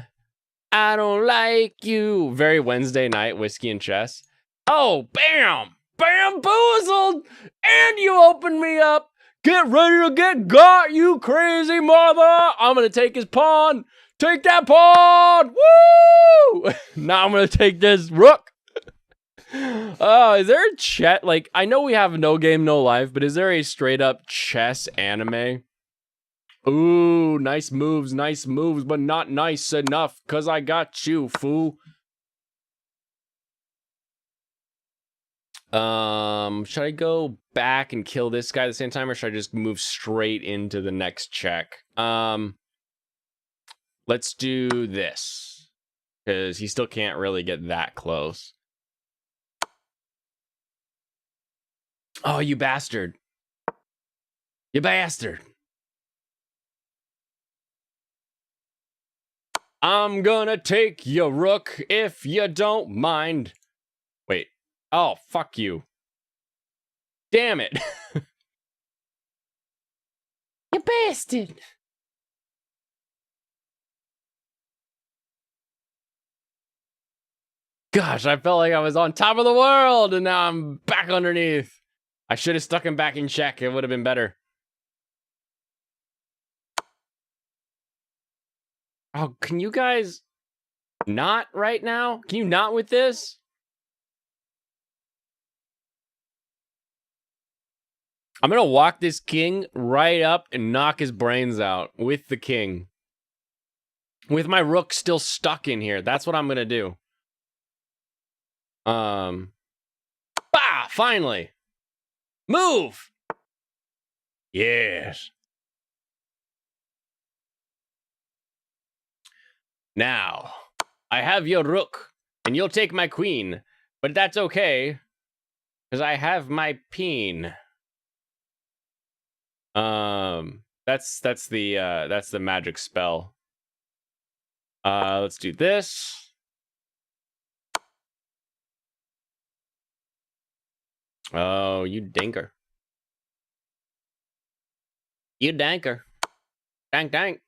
I don't like you. Very Wednesday night, whiskey and chess. Oh, bam! Bamboozled! And you open me up. Get ready to get got, you crazy mother! I'm gonna take his pawn. Take that pawn! Woo! Now I'm gonna take this rook. Oh, is there a chess? Like, I know we have No Game, No Life, but is there a straight up chess anime? Ooh, nice moves, but not nice enough, cause I got you, fool. Should I go back and kill this guy at the same time, or should I just move straight into the next check? Let's do this, because he still can't really get that close. Oh, you bastard. You bastard. I'm gonna take your rook if you don't mind. Wait. Oh, fuck you. Damn it. You bastard. Gosh, I felt like I was on top of the world, and now I'm back underneath. I should have stuck him back in check. It would have been better. Oh, can you guys not right now? Can you not with this? I'm going to walk this king right up and knock his brains out with the king. With my rook still stuck in here. That's what I'm going to do. Bah! Finally! Move! Yes. Now, I have your rook, and you'll take my queen. But that's okay, because I have my peen. That's the magic spell. Let's do this. Oh, you dinker. You danker. Dank dank.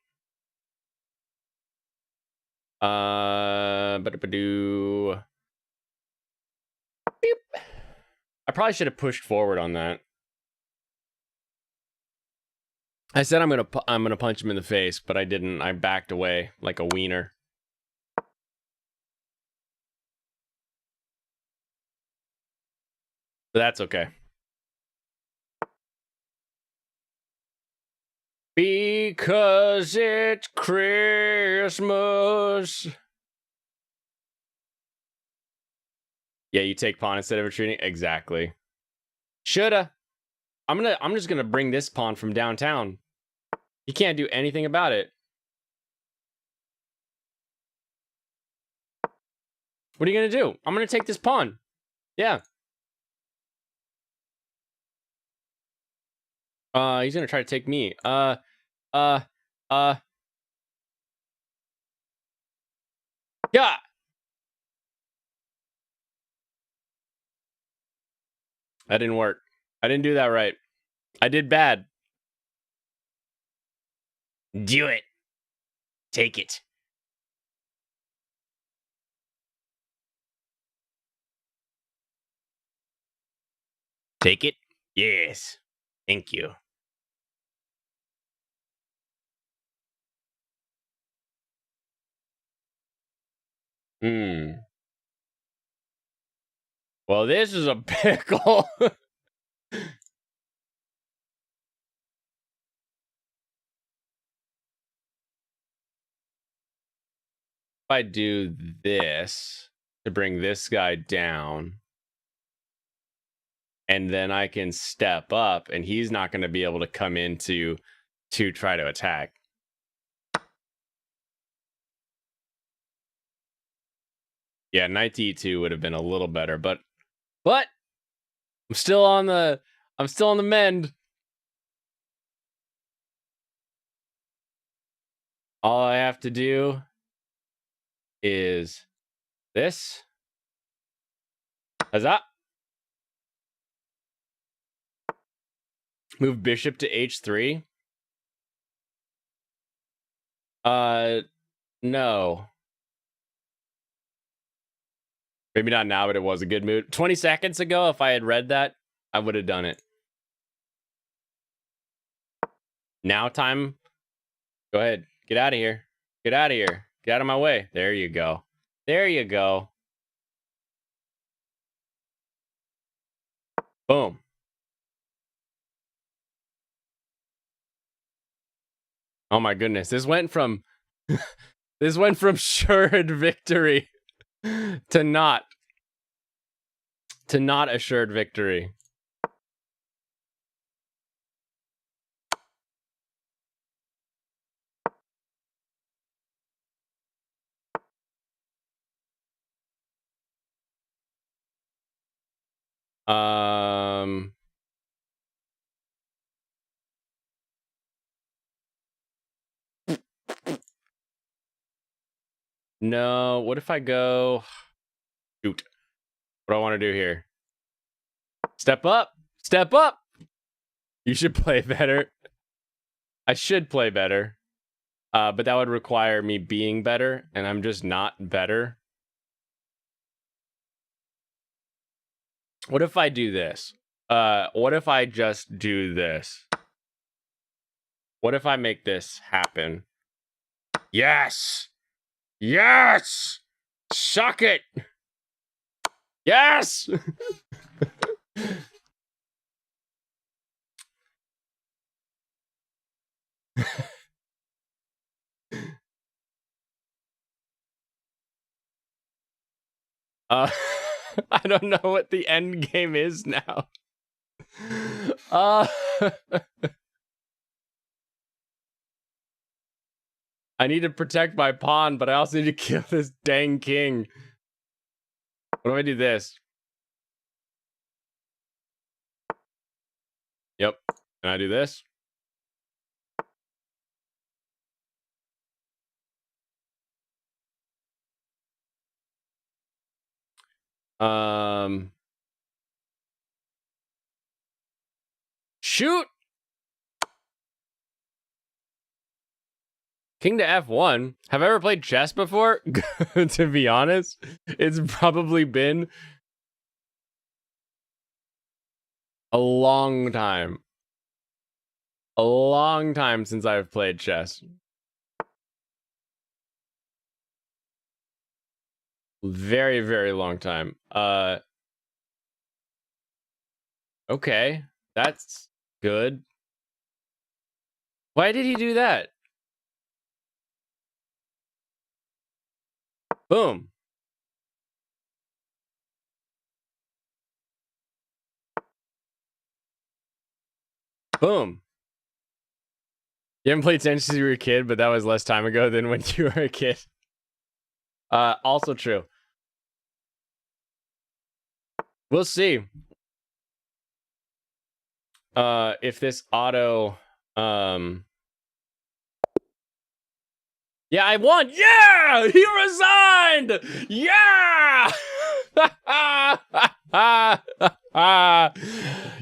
Ba-da-ba-doo. Beep. I probably should have pushed forward on that. I said I'm gonna punch him in the face, but I didn't. I backed away like a wiener. But that's okay. Because it's Christmas. Yeah, you take pawn instead of retreating. Exactly. Shoulda. I'm just gonna bring this pawn from downtown. You can't do anything about it. What are you gonna do? I'm gonna take this pawn. Yeah. He's gonna try to take me. Yeah. That didn't work. I didn't do that right. I did bad. Do it. Take it. Take it? Yes. Thank you. Well, this is a pickle. I do this to bring this guy down, and then I can step up, and he's not going to be able to come in to try to attack. Yeah, knight to e2 would have been a little better, but I'm still on the mend. All I have to do is this. Huzzah! Move bishop to h3. No. Maybe not now, but it was a good move. 20 seconds ago, if I had read that, I would have done it. Now time. Go ahead. Get out of here. Get out of here. Get out of my way. There you go. There you go. Boom. Oh my goodness. This went from assured victory to not assured victory. No, what if I go... Shoot. What do I want to do here? Step up! Step up! You should play better. I should play better. But that would require me being better, and I'm just not better. What if I do this? What if I just do this? What if I make this happen? Yes! Yes! Suck it! Yes! I don't know what the end game is now. I need to protect my pawn, but I also need to kill this dang king. What do I do this? Yep. Can I do this? Shoot! King to f1. Have I ever played chess before? To be honest, it's probably been a long time. A long time since I've played chess. Very, very long time. Okay. That's good. Why did he do that? Boom. Boom. You haven't played tennis since you were a kid, but that was less time ago than when you were a kid. Also true. We'll see. If this auto... Yeah, I won! Yeah! He resigned! Yeah!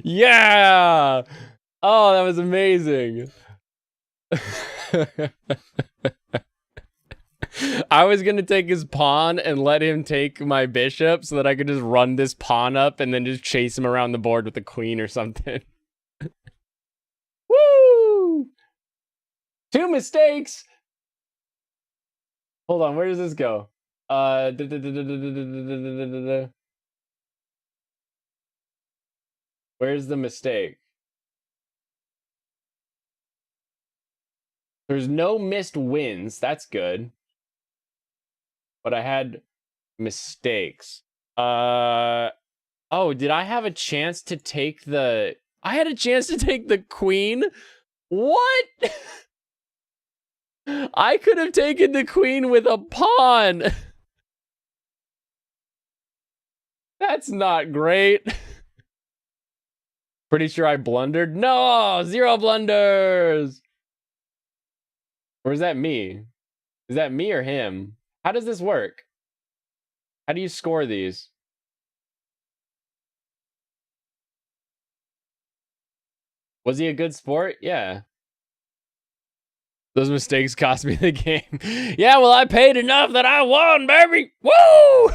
Yeah! Oh, that was amazing. I was gonna take his pawn and let him take my bishop so that I could just run this pawn up and then just chase him around the board with the queen or something. Woo! 2 mistakes! Hold on, where does this go? Where's the mistake? There's no missed wins. That's good. but I had mistakes. Oh, did I have a chance to take the... I had a chance to take the queen? What? I could have taken the queen with a pawn. That's not great. Pretty sure I blundered. No, 0 blunders. Or is that me? Is that me or him? How does this work? How do you score these? Was he a good sport? Yeah. Those mistakes cost me the game. Yeah, well, I paid enough that I won, baby. Woo!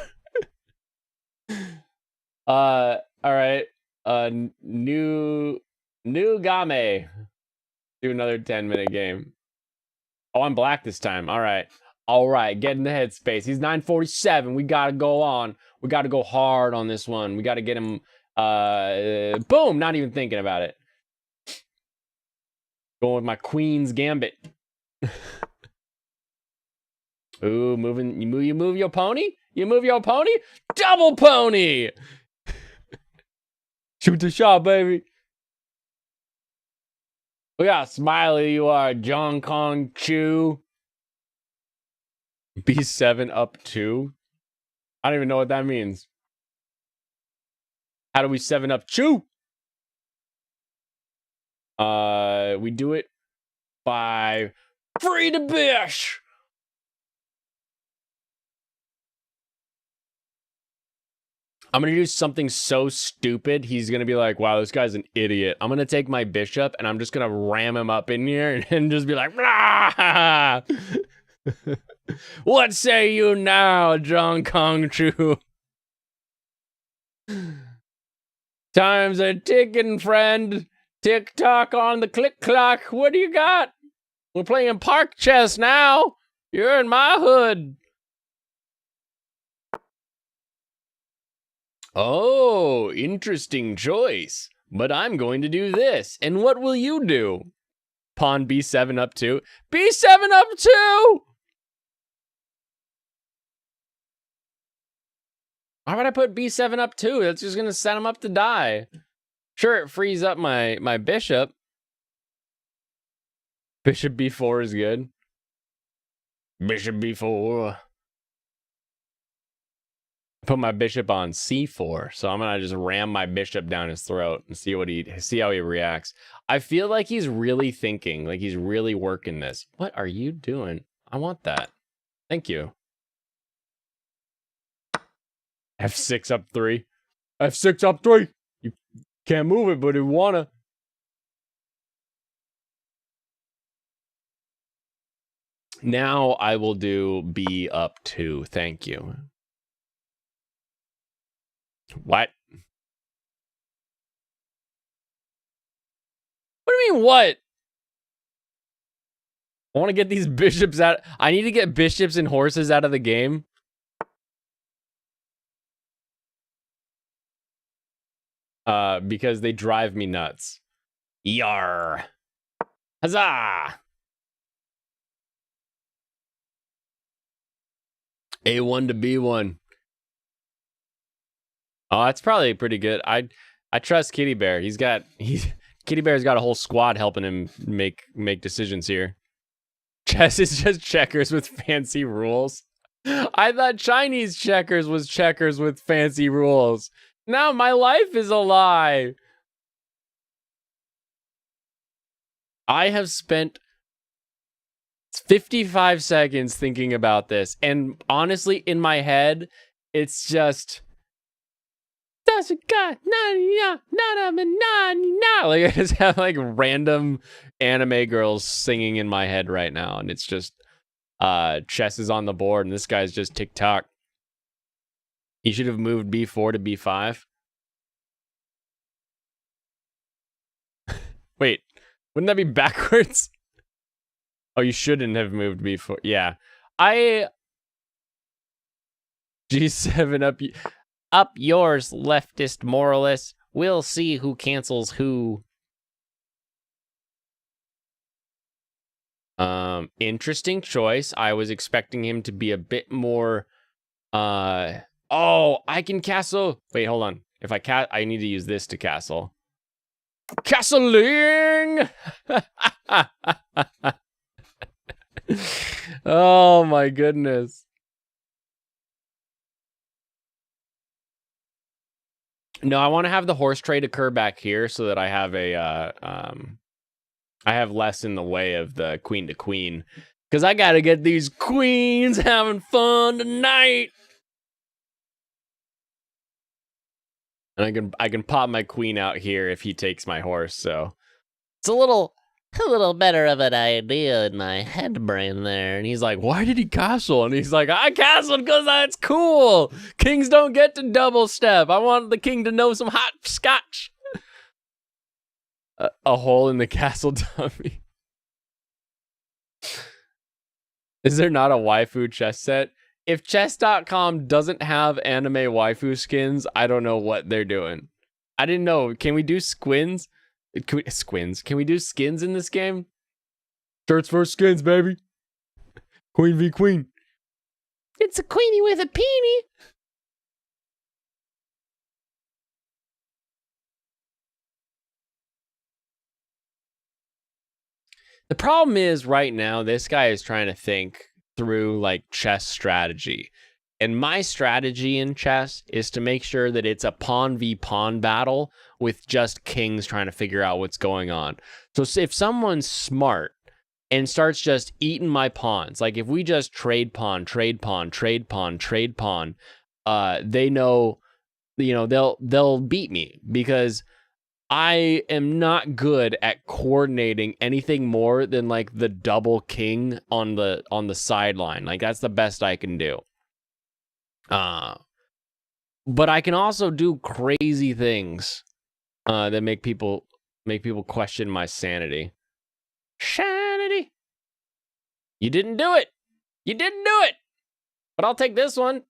All right. New game. Do another 10-minute game. Oh, I'm black this time. All right. All right, get in the headspace. He's 947. We got to go on. We got to go hard on this one. We got to get him boom, not even thinking about it. Going with my queen's gambit. Ooh, moving. You move your pony? You move your pony? Double pony! Shoot the shot, baby. Look how smiley you are, John Kong Chu. B7 up 2. I don't even know what that means. How do we 7 up Chu? We do it by free the bish. I'm going to do something so stupid, he's going to be like, wow, this guy's an idiot. I'm going to take my bishop, and I'm just going to ram him up in here and just be like, blah! What say you now, John Kong Chu? Time's a ticking, friend. Tick-tock on the click-clock. What do you got? We're playing park chess now. You're in my hood. Oh, interesting choice. But I'm going to do this. And what will you do? Pawn b7 up 2. B7 up 2! Why would I put b7 up 2? That's just going to set him up to die. Sure, it frees up my bishop. Bishop b4 is good. Bishop b4. Put my bishop on c4, so I'm gonna just ram my bishop down his throat and see how he reacts. I feel like he's really thinking, like he's really working this. What are you doing? I want that. Thank you. F6 up 3. F6 up 3. You can't move it, but you wanna. Now I will do b up 2. Thank you. What? What do you mean, what? I want to get these bishops out. I need to get bishops and horses out of the game. Because they drive me nuts. Yar. Huzzah! A1 to B1. Oh, that's probably pretty good. I trust Kitty Bear. Kitty Bear's got a whole squad helping him make decisions here. Chess is just checkers with fancy rules. I thought Chinese checkers was checkers with fancy rules. Now my life is a lie. I have spent 55 seconds thinking about this, and honestly, in my head, it's just like I just have like random anime girls singing in my head right now, and it's just chess is on the board, and this guy's just tick-tock. He should have moved b4 to b5. Wait, wouldn't that be backwards? Oh, you shouldn't have moved b4. Yeah. G7 up yours, leftist moralist. We'll see who cancels who. Interesting choice. I was expecting him to be a bit more Oh, I can castle. Wait, hold on. If I need to use this to castle. Castling! Oh my goodness. No, I want to have the horse trade occur back here so that I have I have less in the way of the queen to queen. Because I gotta get these queens having fun tonight. And I can pop my queen out here if he takes my horse, so it's a little better of an idea in my head brain there. And he's like, why did he castle? And he's like, I castled because that's cool. Kings don't get to double step. I want the king to know some hot scotch. A hole in the castle dummy. Is there not a waifu chess set? If chess.com doesn't have anime waifu skins, I don't know what they're doing. I didn't know. Can we do squins? Can we do skins in this game? Shirts versus skins, baby. Queen v queen. It's a queenie with a peenie. The problem is right now, this guy is trying to think through like chess strategy. And my strategy in chess is to make sure that it's a pawn v pawn battle with just kings trying to figure out what's going on. So if someone's smart and starts just eating my pawns, like if we just trade pawn, trade pawn, trade pawn, trade pawn, they know, they'll beat me because I am not good at coordinating anything more than like the double king on the sideline. Like that's the best I can do. But I can also do crazy things that make people question my sanity. Sanity. You didn't do it. You didn't do it. But I'll take this one.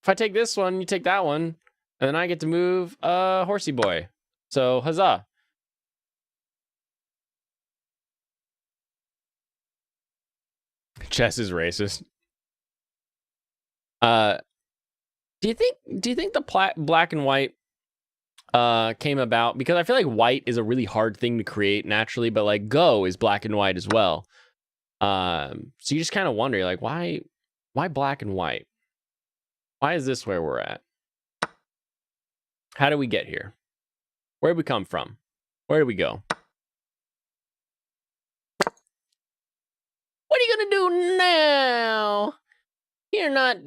If I take this one, you take that one. And then I get to move Horsey Boy. So, huzzah. Chess is racist. Do you think the black and white came about? Because I feel like white is a really hard thing to create naturally, but like Go is black and white as well. So you just kind of wonder, like, why black and white? Why is this where we're at? How did we get here? Where did we come from? Where did we go? What are you gonna do now? You're not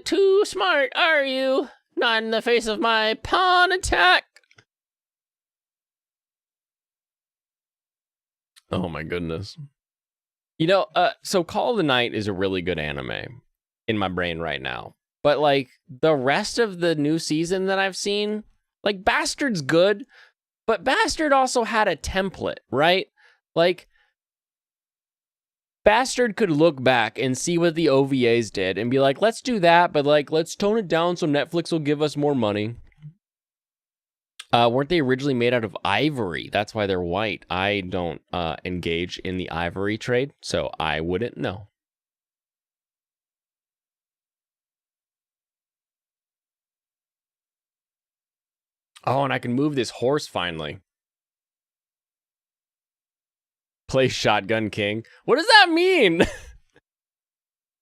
too smart, are you? Not in the face of my pawn attack. Oh my goodness. So Call of the Night is a really good anime in my brain right now. But like the rest of the new season that I've seen, like Bastard's good, but Bastard also had a template, right? Like Bastard could look back and see what the OVAs did and be like, let's do that, but like let's tone it down so Netflix will give us more money. Weren't they originally made out of ivory? That's why they're white. I don't engage in the ivory trade, so I wouldn't know. Oh, and I can move this horse finally. Play Shotgun King. What does that mean?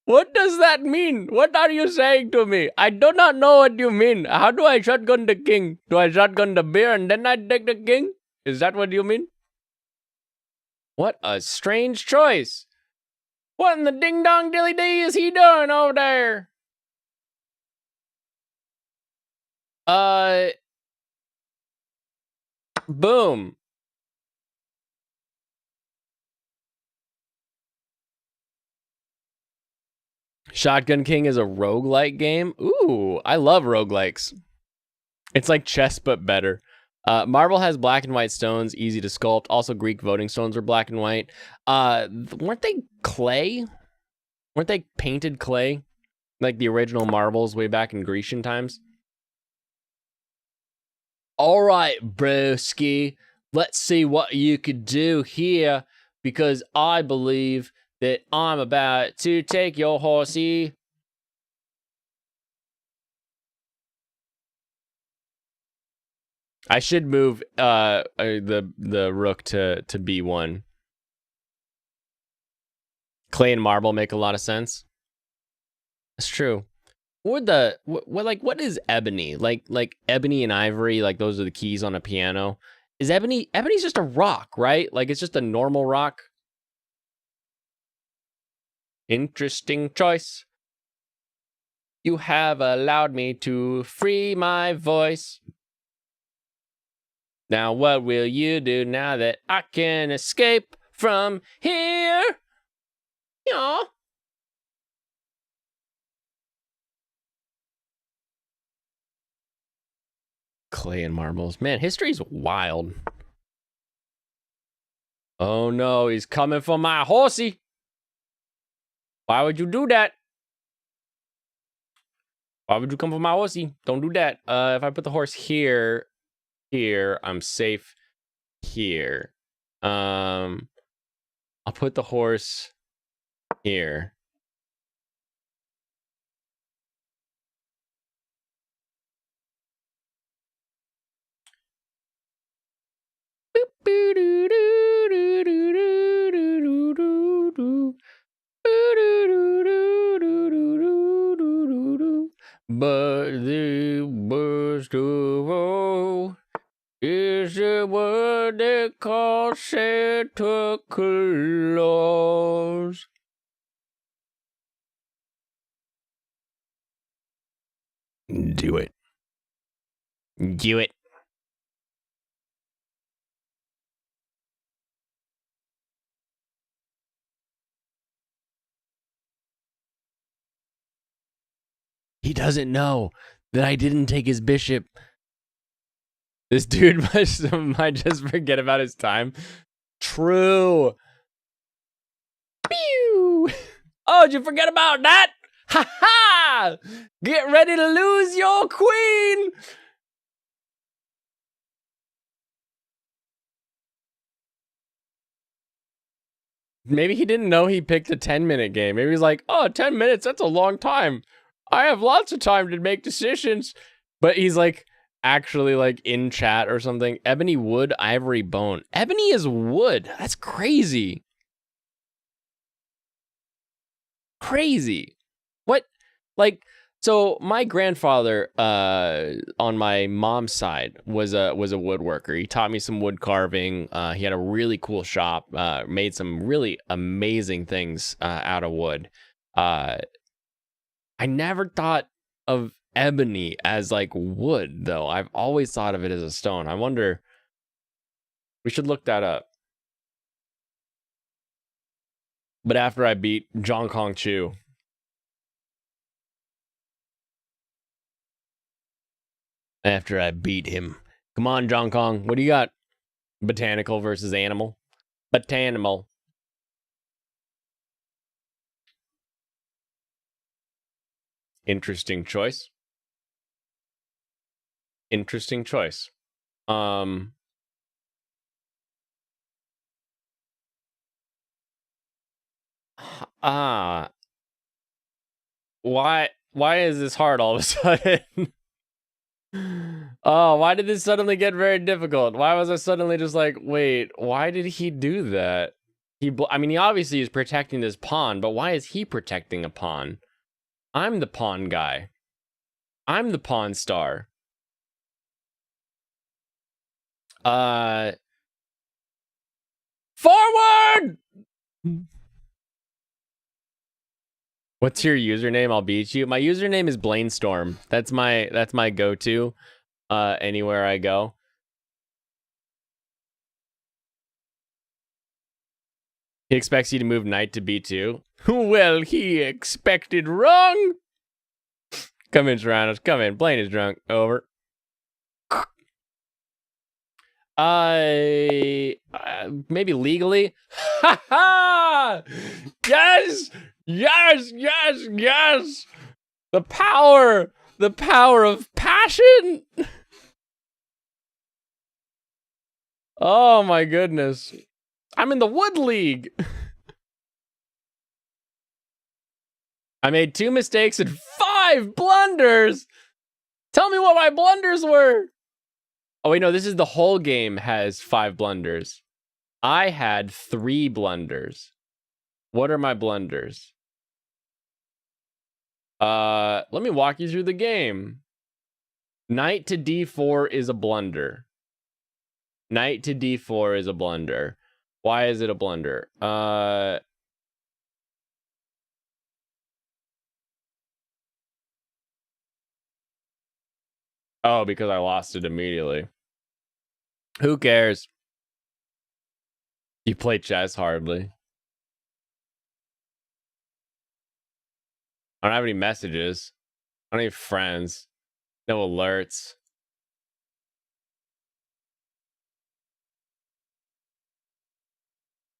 What does that mean? What are you saying to me? I do not know what you mean. How do I shotgun the king? Do I shotgun the beer and then I take the king? Is that what you mean? What a strange choice. What in the ding dong dilly dee is he doing over there? Boom. Shotgun King is a roguelike game. Ooh, I love roguelikes. It's like chess, but better. Marble has black and white stones, easy to sculpt. Also, Greek voting stones are black and white. Weren't they clay? Weren't they painted clay? Like the original marbles way back in Grecian times? All right, broski. Let's see what you could do here, because I believe that I'm about to take your horsey I should move the rook to b1. Clay and marble make a lot of sense. That's true. What is ebony? Like ebony and ivory, like those are the keys on a piano. Is ebony's just a rock, right? Like it's just a normal rock. Interesting choice. You have allowed me to free my voice. Now what will you do now that I can escape from here? Yeah. Clay and marbles. Man, history's wild. Oh no, he's coming for my horsey. Why would you do that? Why would you come for my horsey? Don't do that. If I put the horse here, I'm safe here. I'll put the horse here. But the worst of all is the word they call Santa Claus. Do it. Do it. He doesn't know that I didn't take his bishop. This dude might just forget about his time. True. Pew! Oh, did you forget about that? Ha ha! Get ready to lose your queen! Maybe he didn't know he picked a 10-minute game. Maybe he's like, oh, 10 minutes, that's a long time. I have lots of time to make decisions. But he's like, actually like in chat or something. Ebony, wood, ivory, bone. Ebony is wood. That's crazy. Crazy. What? Like, so my grandfather on my mom's side was a woodworker. He taught me some wood carving. He had a really cool shop, made some really amazing things out of wood. I never thought of ebony as like wood though. I've always thought of it as a stone. I wonder, we should look that up. But after I beat John Kong Chu. After I beat him. Come on, John Kong. What do you got? Botanical versus animal. Botanimal. Interesting choice. Interesting choice. Why is this hard all of a sudden? Oh, why did this suddenly get very difficult? Why was I suddenly just like, wait, why did he do that? I mean, he obviously is protecting this pawn, but why is he protecting a pawn? I'm the pawn guy. I'm the pawn star. Forward! What's your username? I'll beat you. My username is Blainstorm. That's my go-to anywhere I go. He expects you to move knight to b2. Well, he expected wrong. Come in, Serranos. Come in. Blaine is drunk. Over. Maybe legally. Ha ha! Yes! Yes! Yes! Yes! The power of passion. Oh my goodness. I'm in the Wood League. I made 2 mistakes and 5 blunders. Tell me what my blunders were. Oh, wait, no, this is the whole game has 5 blunders. I had 3 blunders. What are my blunders? Let me walk you through the game. Knight to d4 is a blunder. Knight to d4 is a blunder. Why is it a blunder? Oh, because I lost it immediately. Who cares? You play chess hardly. I don't have any messages. I don't have friends. No alerts.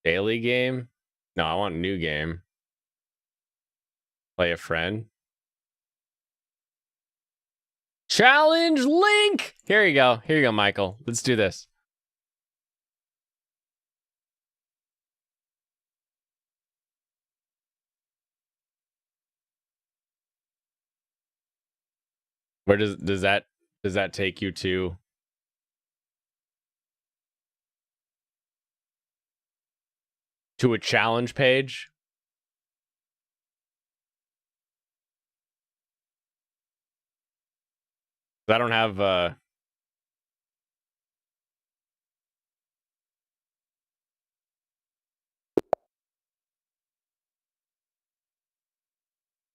Daily game? No, I want a new game. Play a friend. Challenge link! Here you go. Here you go, Michael. Let's do this. Where does that take you to? To a challenge page? I don't have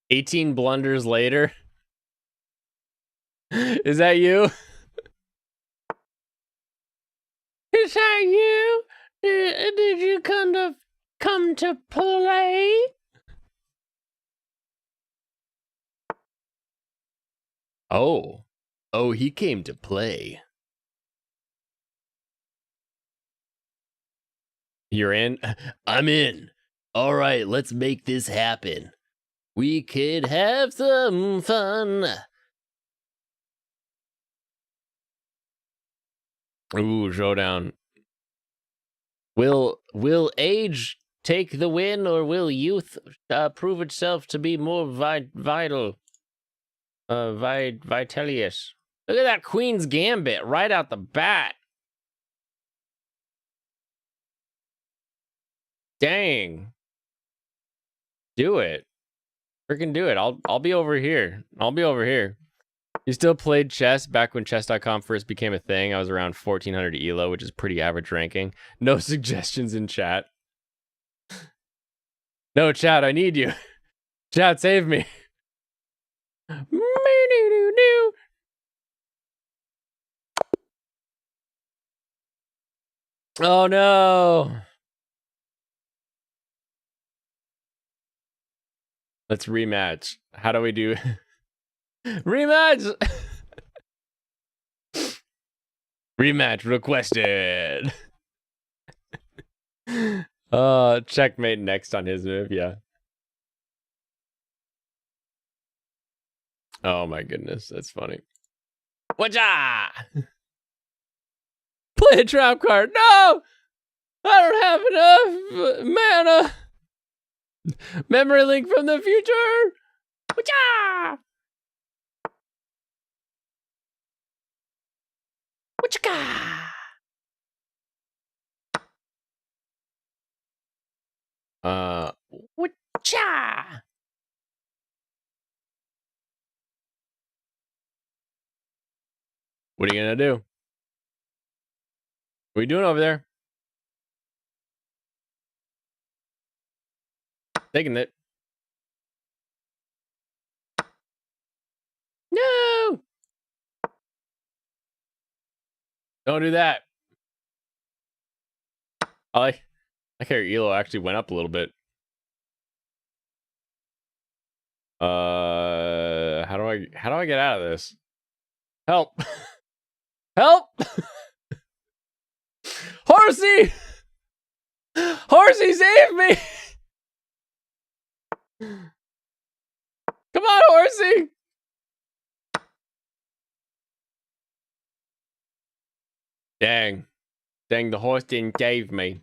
18 blunders later. Is that you? Is that you? Did you come to play? Oh, he came to play. You're in? I'm in. All right, let's make this happen. We could have some fun. Ooh, showdown. Will age take the win, or will youth prove itself to be more vital? Vitalius. Look at that Queen's Gambit right out the bat. Dang. Do it. Freaking do it. I'll be over here. You still played chess back when chess.com first became a thing. I was around 1400 ELO, which is pretty average ranking. No suggestions in chat. No, chat, I need you. Chat, save me. Oh no. Let's rematch. How do we do? Rematch. Rematch requested. Checkmate next on his move, yeah. Oh my goodness, that's funny. Whatcha? Play a trap card. No! I don't have enough mana. Memory link from the future. Whatcha? Whatcha? Whatcha? What are you gonna do? What are you doing over there? Taking it. No! Don't do that. I like how your elo actually went up a little bit. How do I get out of this? Help! Help! Horsey! Horsey, save me! Come on, Horsey! Dang, the horse didn't save me.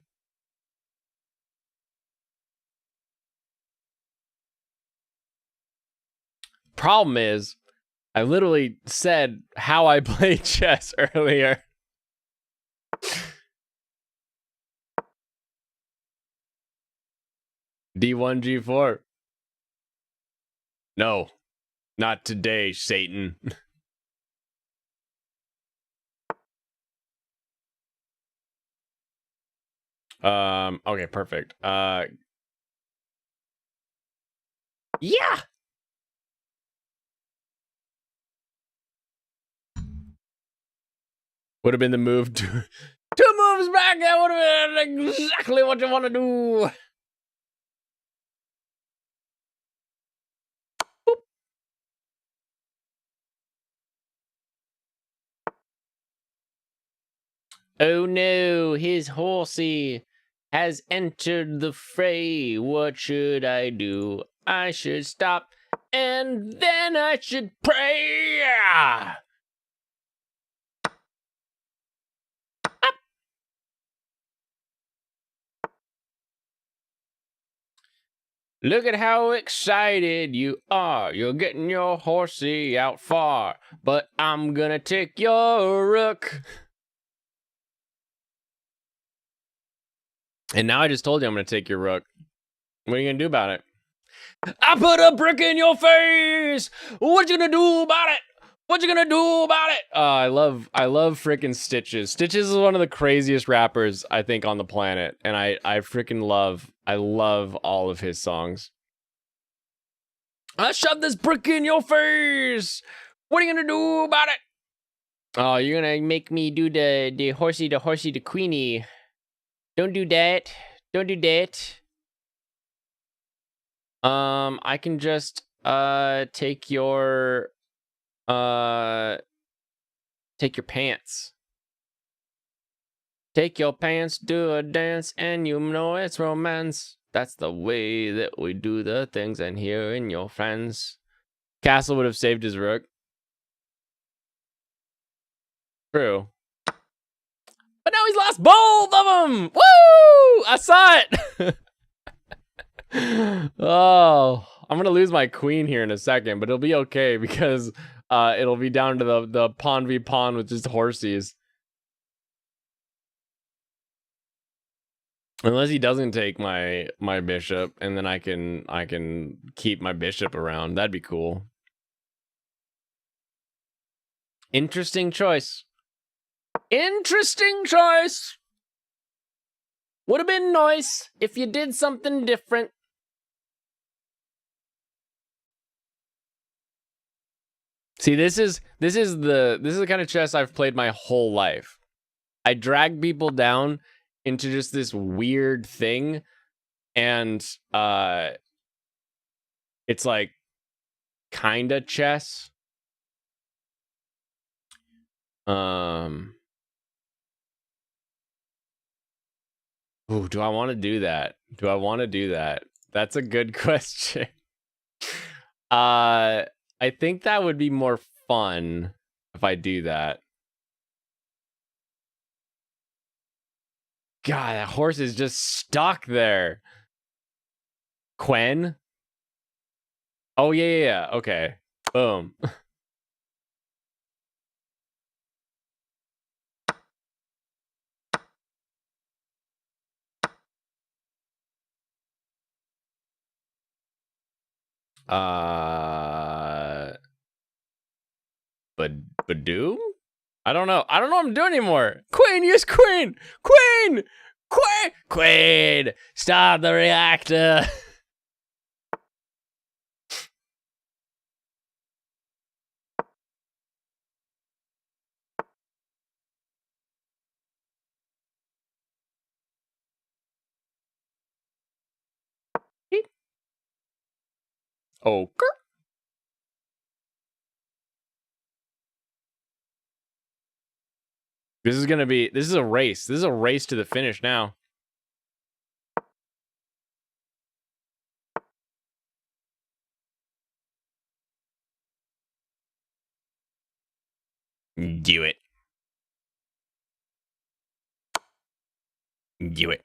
Problem is, I literally said how I play chess earlier. D1, G4. No, not today, Satan. Okay, perfect. Yeah. Would have been the move to 2 moves back. That would have been exactly what you want to do. Boop. Oh no, his horsey has entered the fray. What should I do? I should stop and then I should pray. Look at how excited you are. You're getting your horsey out far. But I'm gonna take your rook. And now I just told you I'm gonna take your rook. What are you gonna do about it? I put a brick in your face! What you gonna do about it? What you gonna do about it? I love freaking Stitches. Stitches is one of the craziest rappers, I think, on the planet. And I freaking love all of his songs. I shoved this brick in your face! What are you gonna do about it? Oh, you're gonna make me do the horsey, the queenie. Don't do that. Don't do that. I can just take your pants. Take your pants, do a dance, and you know it's romance. That's the way that we do the things, and here in your friends. Castle would have saved his rook. True. But now he's lost both of them! Woo! I saw it! Oh, I'm gonna lose my queen here in a second, but it'll be okay because it'll be down to the pawn v pawn with just horsies. Unless he doesn't take my bishop, and then I can keep my bishop around. That'd be cool. Interesting choice. Interesting choice. Would have been nice if you did something different. See, this is the kind of chess I've played my whole life. I drag people down into just this weird thing, and it's like kinda chess. Ooh, do I want to do that? Do I want to do that? That's a good question. I think that would be more fun if I do that. God, that horse is just stuck there. Quen? Oh, yeah. Okay. Boom. Badoo? I don't know. I don't know what I'm doing anymore. Queen, use queen! Queen! Queen! Queen! Stop the reactor! Okay. This is a race. This is a race to the finish now. Do it. Do it.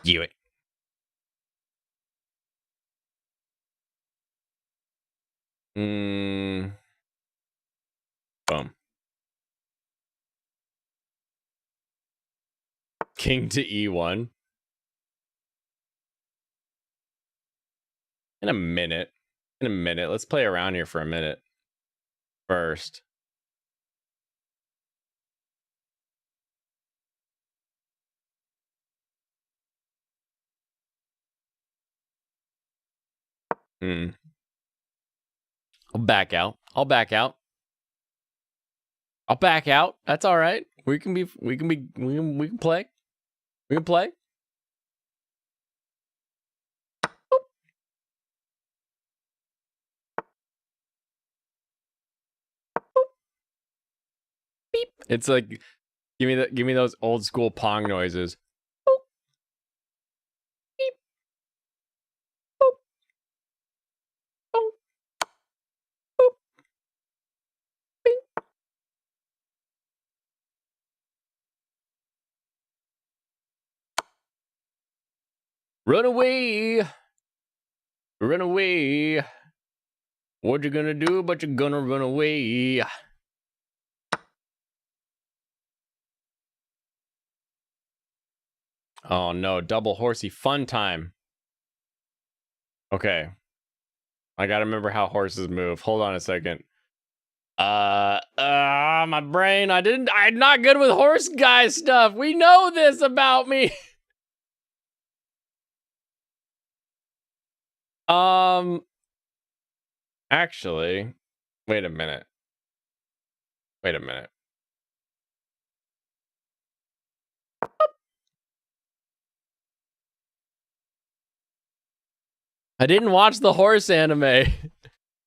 Do it. Boom. King to E1. In a minute. Let's play around here for a minute first. I'll back out. I'll back out. That's all right. We can play. We can play. Beep. It's like give me those old school Pong noises. Boop. Beep. Boop. Boop. Boop. Beep. Run away. Run away. What you gonna do? But you're gonna run away. Oh no, double horsey fun time. Okay. I gotta remember how horses move. Hold on a second. My brain. I'm not good with horse guy stuff. We know this about me. Actually, wait a minute. I didn't watch the horse anime.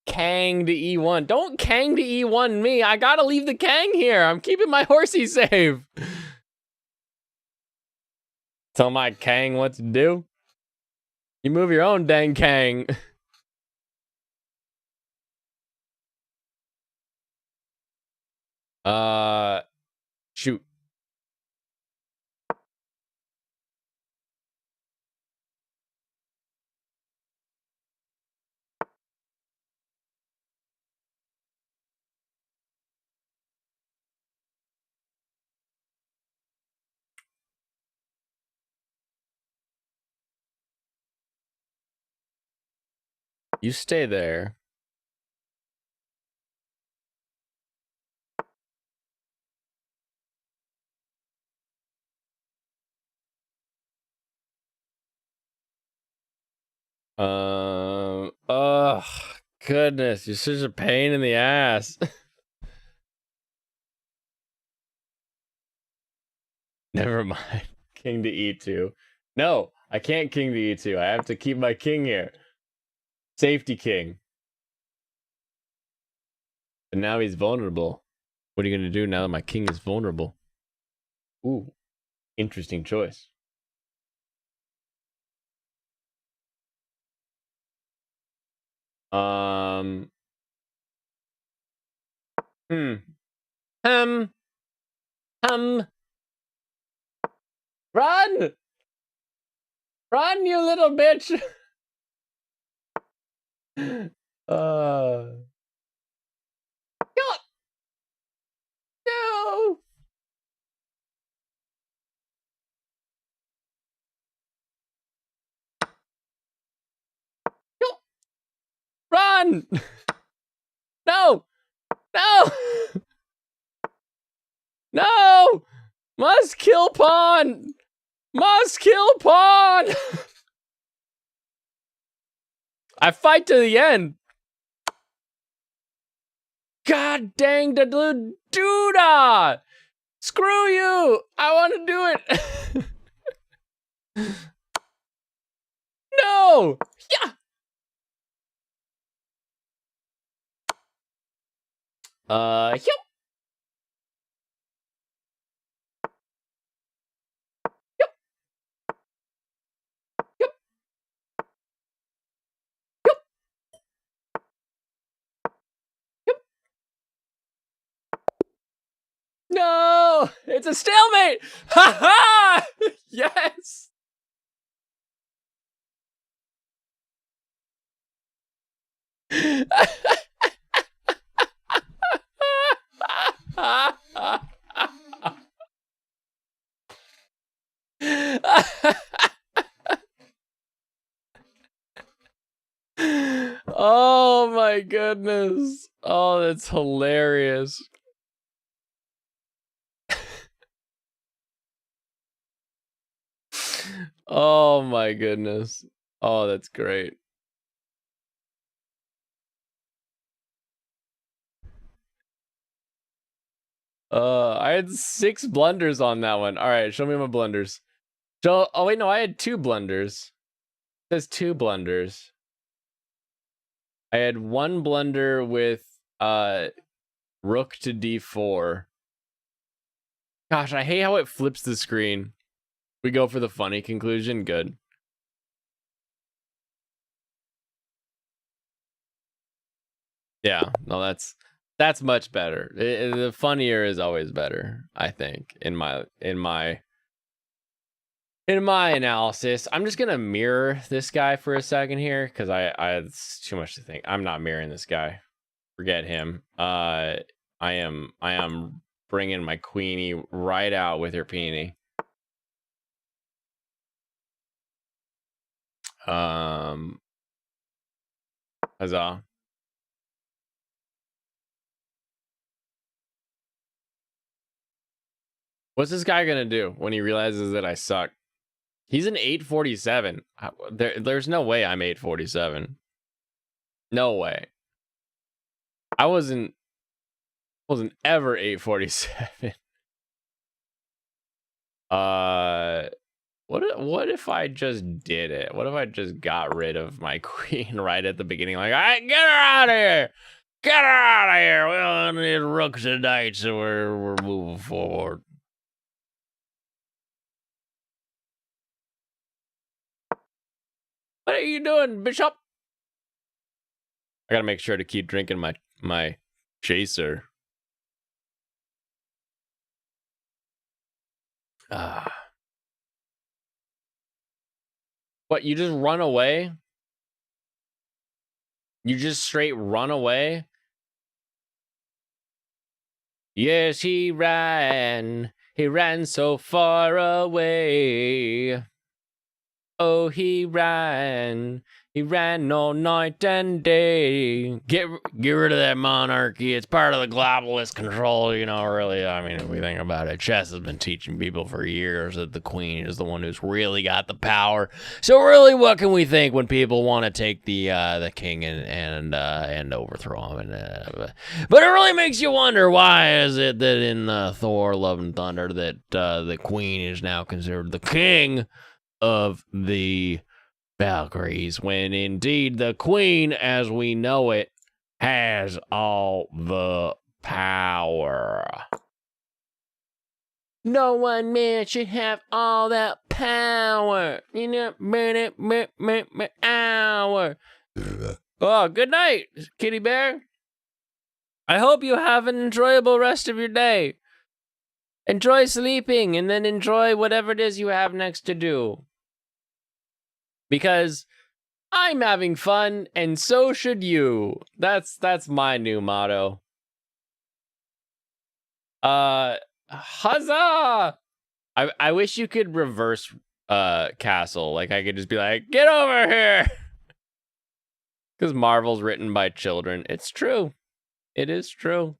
Kang to E1. Don't Kang to E1 me. I gotta leave the Kang here. I'm keeping my horsey safe. Tell my Kang what to do. You move your own dang Kang. Shoot. You stay there. Ugh, goodness, you're such a pain in the ass. Never mind. King to E2. No, I can't king to E2. I have to keep my king here. Safety king. But now he's vulnerable. What are you going to do now that my king is vulnerable? Ooh, interesting choice. Hmm. Run! Run, you little bitch! No! No! Run! No! No! No! Must kill pawn! Must kill pawn! I fight to the end. God dang the doodah! Screw you! I want to do it. No! Yeah. Yep. Yep. Yep. Yep. Yep. No! It's a stalemate! Ha ha! Yes! goodness. Oh, that's hilarious. Oh my goodness. Oh, that's great. I had 6 blunders on that one. All right, show me my blunders. Oh wait, no, I had 2 blunders. It says 2 blunders. I had 1 blunder with rook to d4. Gosh, I hate how it flips the screen. We go for the funny conclusion. Good. Yeah, no, that's much better. The funnier is always better, I think, in my analysis. I'm just gonna mirror this guy for a second here because it's too much to think. I'm not mirroring this guy. Forget him. I am bringing my queenie right out with her peenie. Huzzah. What's this guy gonna do when he realizes that I suck? He's an 847. There's no way I'm 847. No way. I wasn't ever 847. What if I just did it? What if I just got rid of my queen right at the beginning? Like, all right, get her out of here! Get her out of here! We don't need rooks and knights, so we're moving forward. What are you doing, Bishop? I gotta make sure to keep drinking my chaser. What, you just run away? You just straight run away? Yes, he ran so far away. Oh, he ran all night and day. Get rid of that monarchy. It's part of the globalist control, really. I mean, if we think about it, chess has been teaching people for years that the queen is the one who's really got the power. So really, what can we think when people want to take the king and overthrow him? But it really makes you wonder, why is it that in Thor: Love and Thunder that the queen is now considered the king of the Valkyries, when indeed the queen, as we know it, has all the power. No one man should have all that power. Hour. Oh, good night, kitty bear. I hope you have an enjoyable rest of your day. Enjoy sleeping, and then enjoy whatever it is you have next to do. Because I'm having fun, and so should you. That's my new motto. Huzzah! I wish you could reverse castle. Like, I could just be like, get over here! Because Marvel's written by children. It's true. It is true.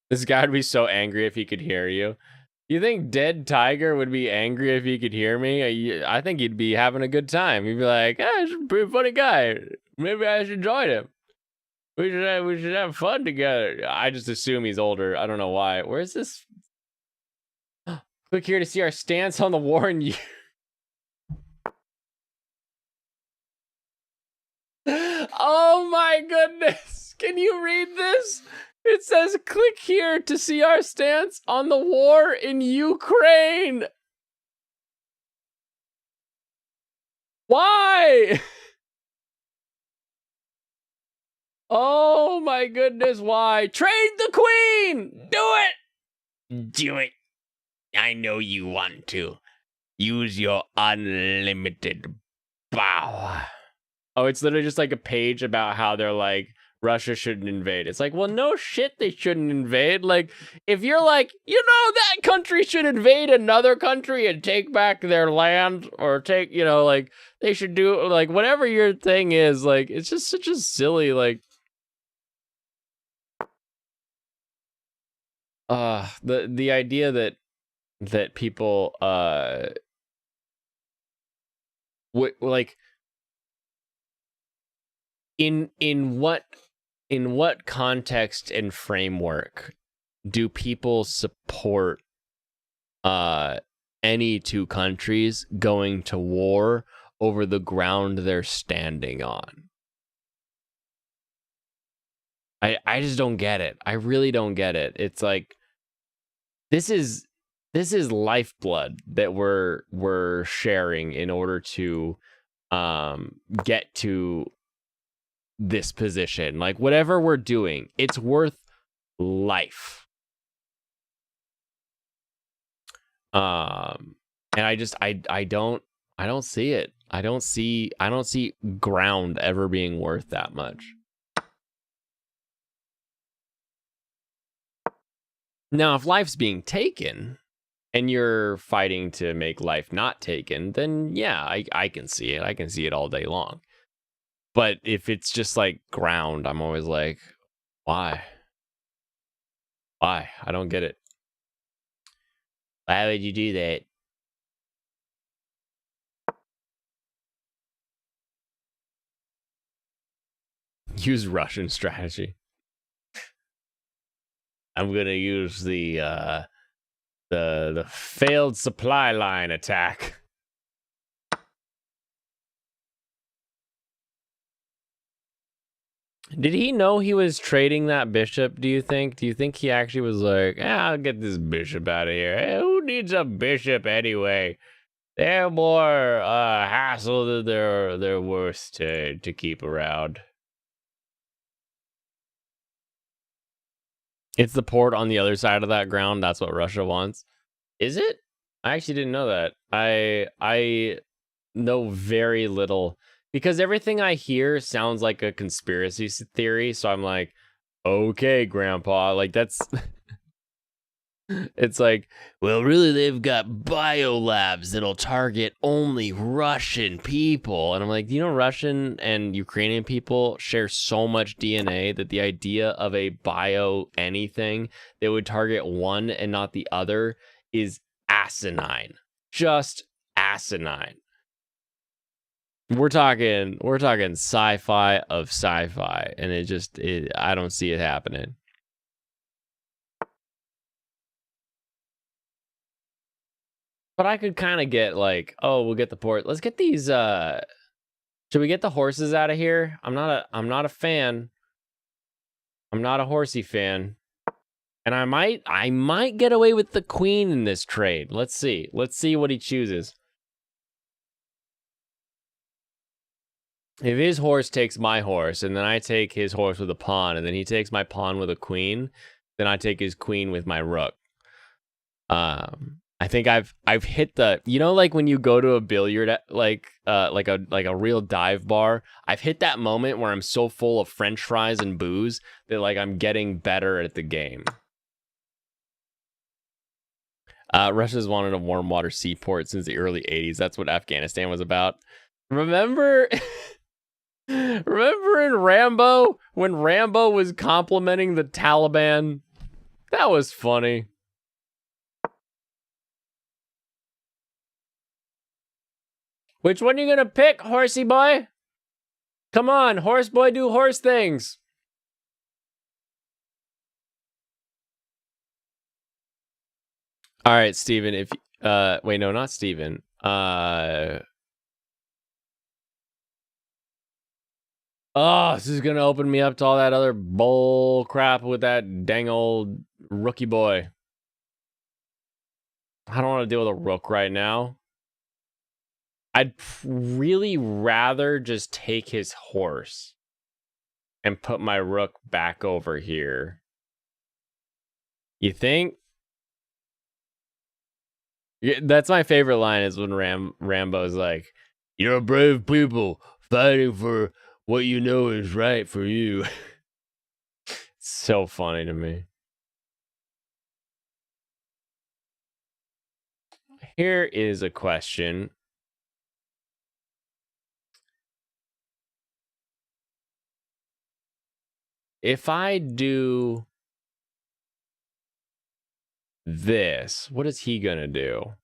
This guy would be so angry if he could hear you. You think Dead Tiger would be angry if he could hear me? I think he'd be having a good time. He'd be like, he's a pretty funny guy. Maybe I should join him. We should have fun together. I just assume he's older. I don't know why. Where's this? Click here to see our stance on the war in you. Oh my goodness. Can you read this? It says, click here to see our stance on the war in Ukraine. Why? Oh my goodness, why? Trade the queen! Do it! Do it. I know you want to. Use your unlimited power. Oh, it's literally just like a page about how they're like Russia shouldn't invade. It's like, well, no shit, they shouldn't invade. Like, if you're like, that country should invade another country and take back their land, or take, like, they should do, like, whatever your thing is, like, it's just such a silly, like, the idea that people, like, in what context and framework do people support any two countries going to war over the ground they're standing on? I just don't get it. I really don't get it. It's like, this is lifeblood that we're sharing in order to get to this position. Like, whatever we're doing, it's worth life. And I don't see it. I don't see ground ever being worth that much. Now, if life's being taken and you're fighting to make life not taken, then yeah, I can see it. I can see it all day long. But if it's just like ground, I'm always like, why? Why? I don't get it. Why would you do that? Use Russian strategy. I'm gonna use the failed supply line attack. Did he know he was trading that bishop, do you think? Do you think he actually was like, I'll get this bishop out of here. Hey, who needs a bishop anyway? They're more hassle than they're worth to keep around. It's the port on the other side of that ground. That's what Russia wants. Is it? I actually didn't know that. I know very little, because everything I hear sounds like a conspiracy theory. So I'm like, okay, Grandpa. Like, that's... It's like, well, really, they've got biolabs that'll target only Russian people. And I'm like, Russian and Ukrainian people share so much DNA that the idea of a bio anything that would target one and not the other is asinine. Just asinine. We're talking sci-fi of sci-fi, and I don't see it happening. But I could kind of get like, oh, we'll get the port. Let's get these. Should we get the horses out of here? I'm not a fan. I'm not a horsey fan. And I might get away with the queen in this trade. Let's see. Let's see what he chooses. If his horse takes my horse, and then I take his horse with a pawn, and then he takes my pawn with a queen, then I take his queen with my rook. I think I've hit the, like when you go to a billiard, like a real dive bar, I've hit that moment where I'm so full of French fries and booze that like I'm getting better at the game. Russia's wanted a warm water seaport since the early 80s. That's what Afghanistan was about. Remember in Rambo when Rambo was complimenting the Taliban? That was funny. Which one you gonna pick, horsey boy? Come on, horse boy, do horse things. All right, Steven, if wait, no, not Steven. Oh, this is gonna open me up to all that other bull crap with that dang old rookie boy. I don't want to deal with a rook right now. I'd really rather just take his horse and put my rook back over here. You think? Yeah, that's my favorite line, is when Rambo's like, "You're a brave people fighting for what you know is right for you." so funny to me. Here is a question. If I do this, what is he gonna do?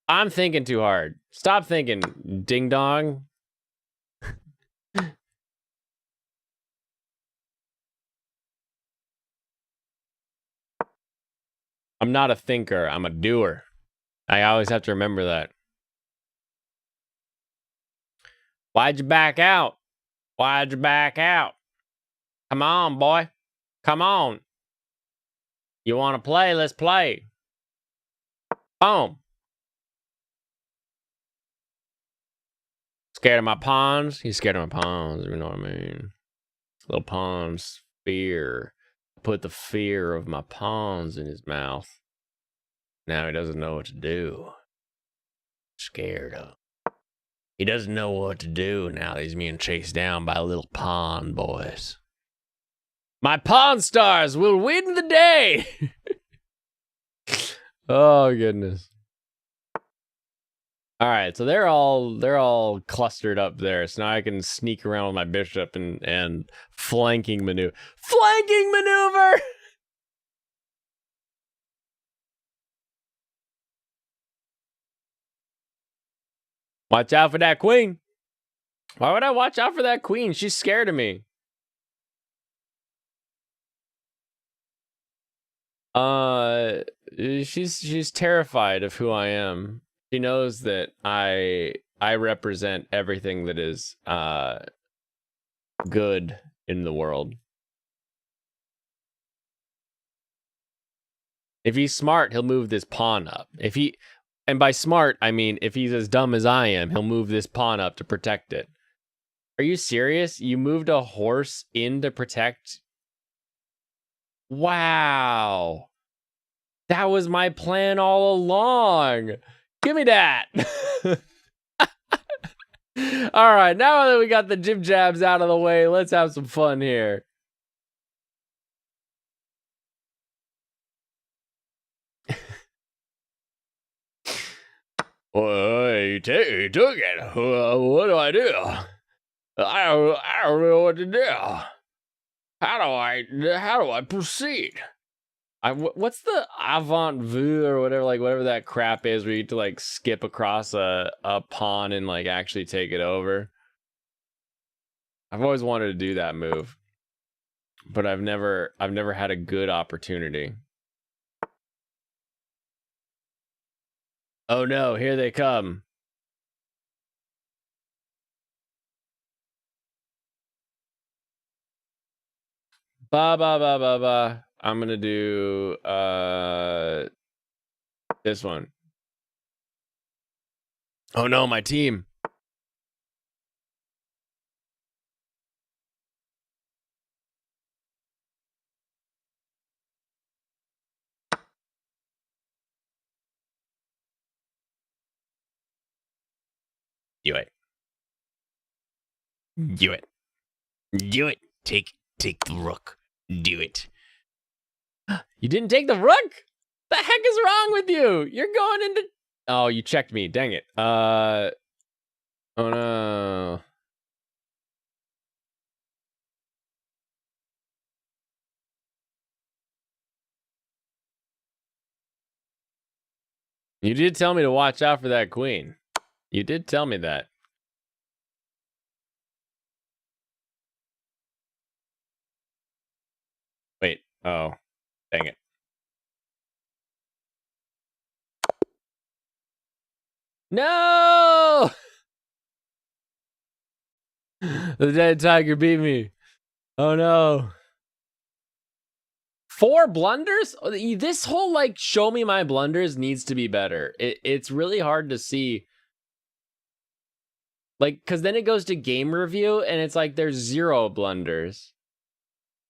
I'm thinking too hard. Stop thinking, ding dong. I'm not a thinker, I'm a doer. I always have to remember that. Why'd you back out? Why'd you back out? Come on, boy. Come on. You want to play? Let's play. Boom. Scared of my pawns? He's scared of my pawns, you know what I mean? Little pawns, fear. Put the fear of my pawns in his mouth. Now he doesn't know what to do. Scared of. He doesn't know what to do now that he's being chased down by little pawn boys. My Pawn Stars will win the day! Oh, goodness. All right, so they're all clustered up there. So now I can sneak around with my bishop and flanking maneuver. Flanking maneuver! Watch out for that queen. Why would I watch out for that queen? She's scared of me. She's terrified of who I am. She knows that I represent everything that is good in the world. If he's smart, he'll move this pawn up. And by smart, I mean if he's as dumb as I am, he'll move this pawn up to protect it. Are you serious? You moved a horse in to protect? Wow. That was my plan all along. Give me that. All right, now that we got the jib jabs out of the way, let's have some fun here. Well, you took it. What do I do? I don't know what to do. How do I proceed? What's the avant vu or whatever that crap is where you get to like skip across a pawn and like actually take it over? I've always wanted to do that move, but I've never had a good opportunity. Oh no, here they come. Ba ba ba ba ba. I'm gonna do this one. Oh no, my team. Do it. Do it. Do it. Take the rook. Do it. You didn't take the rook? The heck is wrong with you? You're going into... Oh, you checked me. Dang it. Oh no. You did tell me to watch out for that queen. You did tell me that. Wait. Oh. Dang it. No! The dead tiger beat me. Oh no. 4 blunders? This whole like show me my blunders needs to be better. It's really hard to see. Like, because then it goes to game review and it's like there's 0 blunders.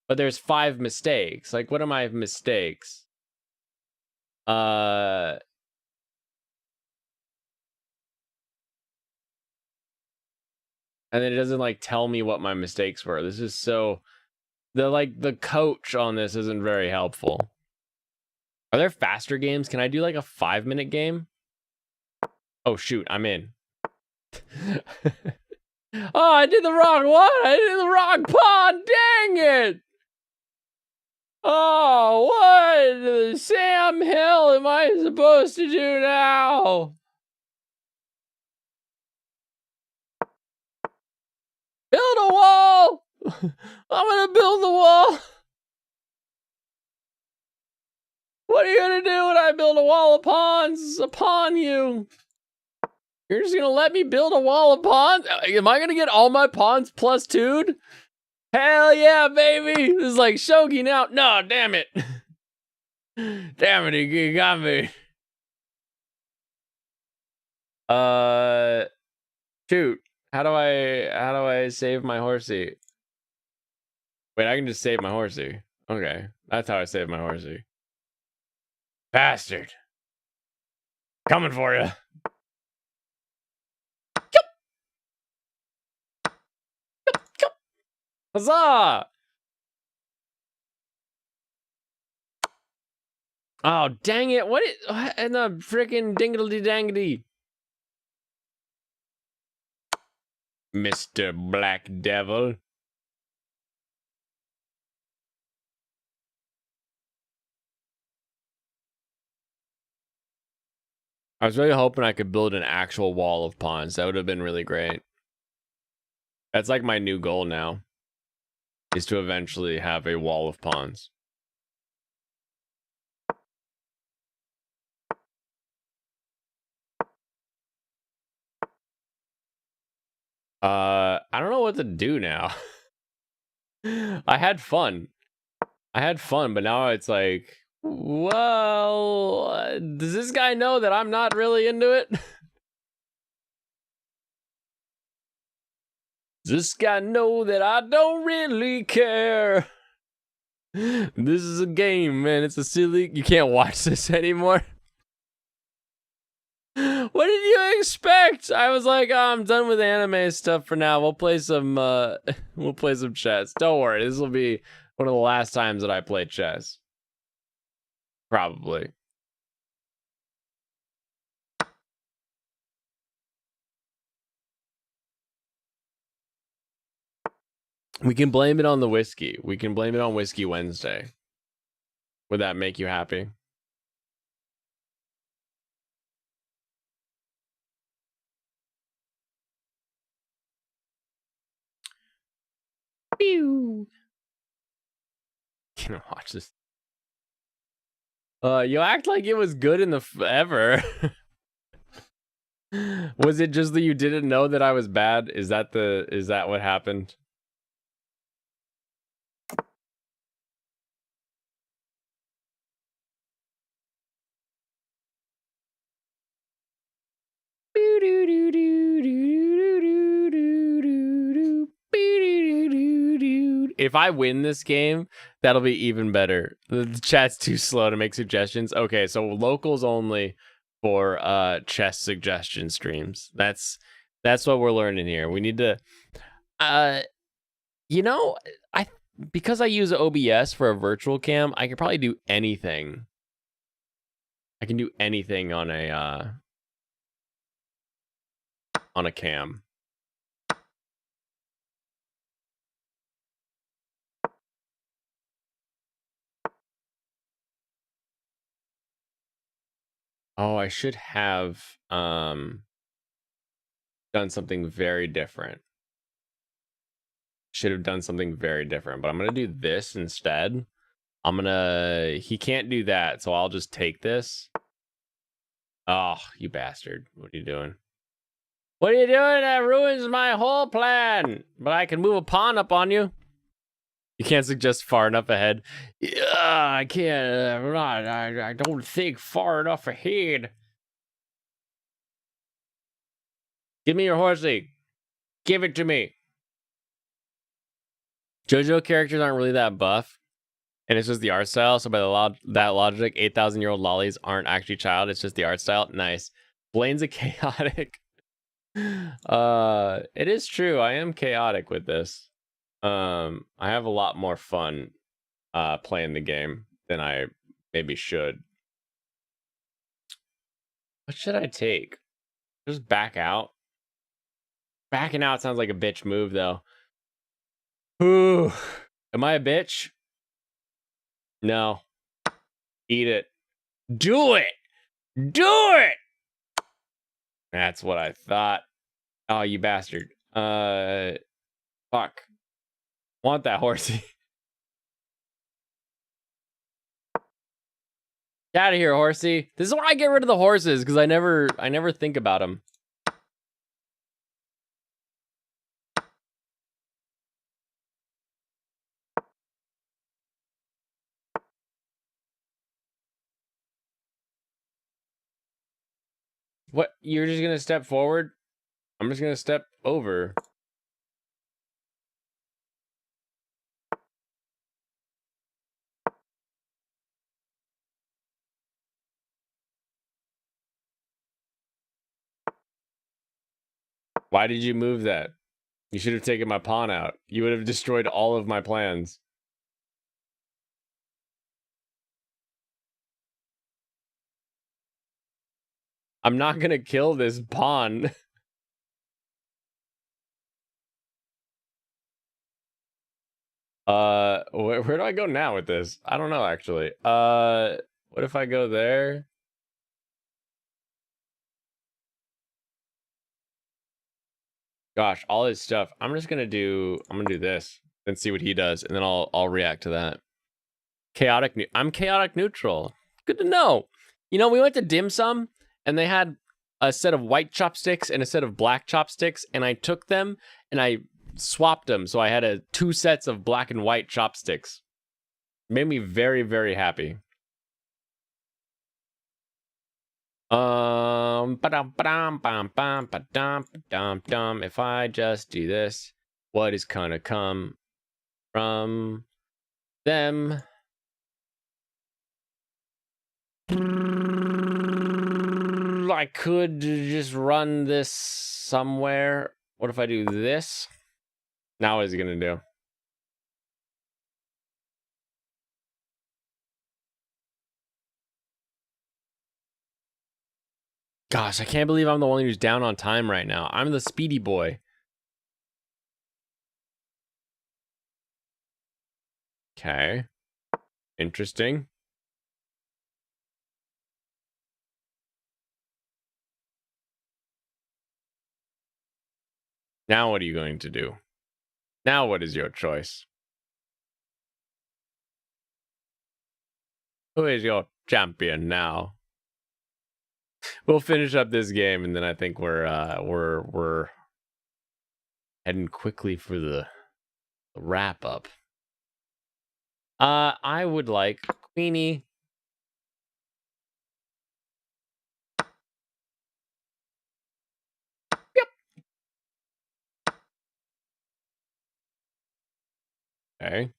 But there's 5 mistakes. Like, what are my mistakes? And then it doesn't like tell me what my mistakes were. This is so The coach on this isn't very helpful. Are there faster games? Can I do like a 5-minute game? Oh shoot, I'm in. Oh, I did the wrong one. I did the wrong pawn. Dang it. Oh, what the Sam Hill am I supposed to do now? Build a wall. I'm gonna build the wall. What are you gonna do when I build a wall of pawns upon you? You're just gonna let me build a wall of pawns? Am I gonna get all my pawns plus 2'd? Hell yeah, baby! This is like Shogi now. No, damn it. Damn it, he got me. Shoot. How do I save my horsey? Wait, I can just save my horsey. Okay, that's how I save my horsey. Bastard. Coming for you. Huzzah! Oh, dang it. What in the freaking dingledy-dangedy? Mr. Black Devil. I was really hoping I could build an actual wall of pawns. That would have been really great. That's like my new goal now, is to eventually have a wall of pawns. I don't know what to do now. I had fun, but now it's like, well, does this guy know that I'm not really into it? Does this guy know that I don't really care? This is a game, man. It's a silly... You can't watch this anymore. What did you expect? I was like, oh, I'm done with anime stuff for now. We'll play some chess. Don't worry, this will be one of the last times that I play chess. Probably. We can blame it on the whiskey. We can blame it on Whiskey Wednesday. Would that make you happy? Pew. Can't watch this. You act like it was good in the ever. Was it just that you didn't know that I was bad? Is that what happened? If I win this game, that'll be even better. The chat's too slow to make suggestions. Okay, so locals only for chess suggestion streams. That's what we're learning here. We need to you know, because I use OBS for a virtual cam, I can probably do anything. I can do anything on a cam. Oh, I should have done something very different. Should have done something very different, but I'm gonna do this instead. He can't do that, so I'll just take this. Oh, you bastard. What are you doing? What are you doing? That ruins my whole plan. But I can move a pawn up on you. You can't suggest far enough ahead. Yeah, I can't. I don't think far enough ahead. Give me your horsey. Give it to me. JoJo characters aren't really that buff. And it's just the art style. So by that logic, 8,000-year-old lollies aren't actually child. It's just the art style. Nice. Blaine's a chaotic. It is true. I am chaotic with this. I have a lot more fun playing the game than I maybe should. What should I take? Just back out. Backing out sounds like a bitch move, though. Ooh, am I a bitch? No. Eat it. Do it. Do it. That's what I thought. Oh, you bastard. Fuck. Want that horsey. Get out of here, horsey. This is why I get rid of the horses, because I never think about them. What? You're just gonna step forward? I'm just gonna step over. Why did you move that? You should have taken my pawn out. You would have destroyed all of my plans. I'm not gonna kill this pawn. Where do I go now with this? I don't know, actually. What if I go there? Gosh, all his stuff. I'm gonna do this and see what he does, and then I'll react to that. I'm chaotic neutral. Good to know. You know, we went to dim sum and they had a set of white chopsticks and a set of black chopsticks, and I took them and I swapped them, so I had two sets of black and white chopsticks. Made me very, very happy. If I just do this, what is gonna come from them? I could just run this somewhere. What if I do this? Now what is he gonna do? Gosh, I can't believe I'm the one who's down on time right now. I'm the speedy boy. Okay. Interesting. Now what are you going to do? Now what is your choice? Who is your champion now? We'll finish up this game, and then I think we're heading quickly for the wrap up. I would like Queenie. Yep. Okay.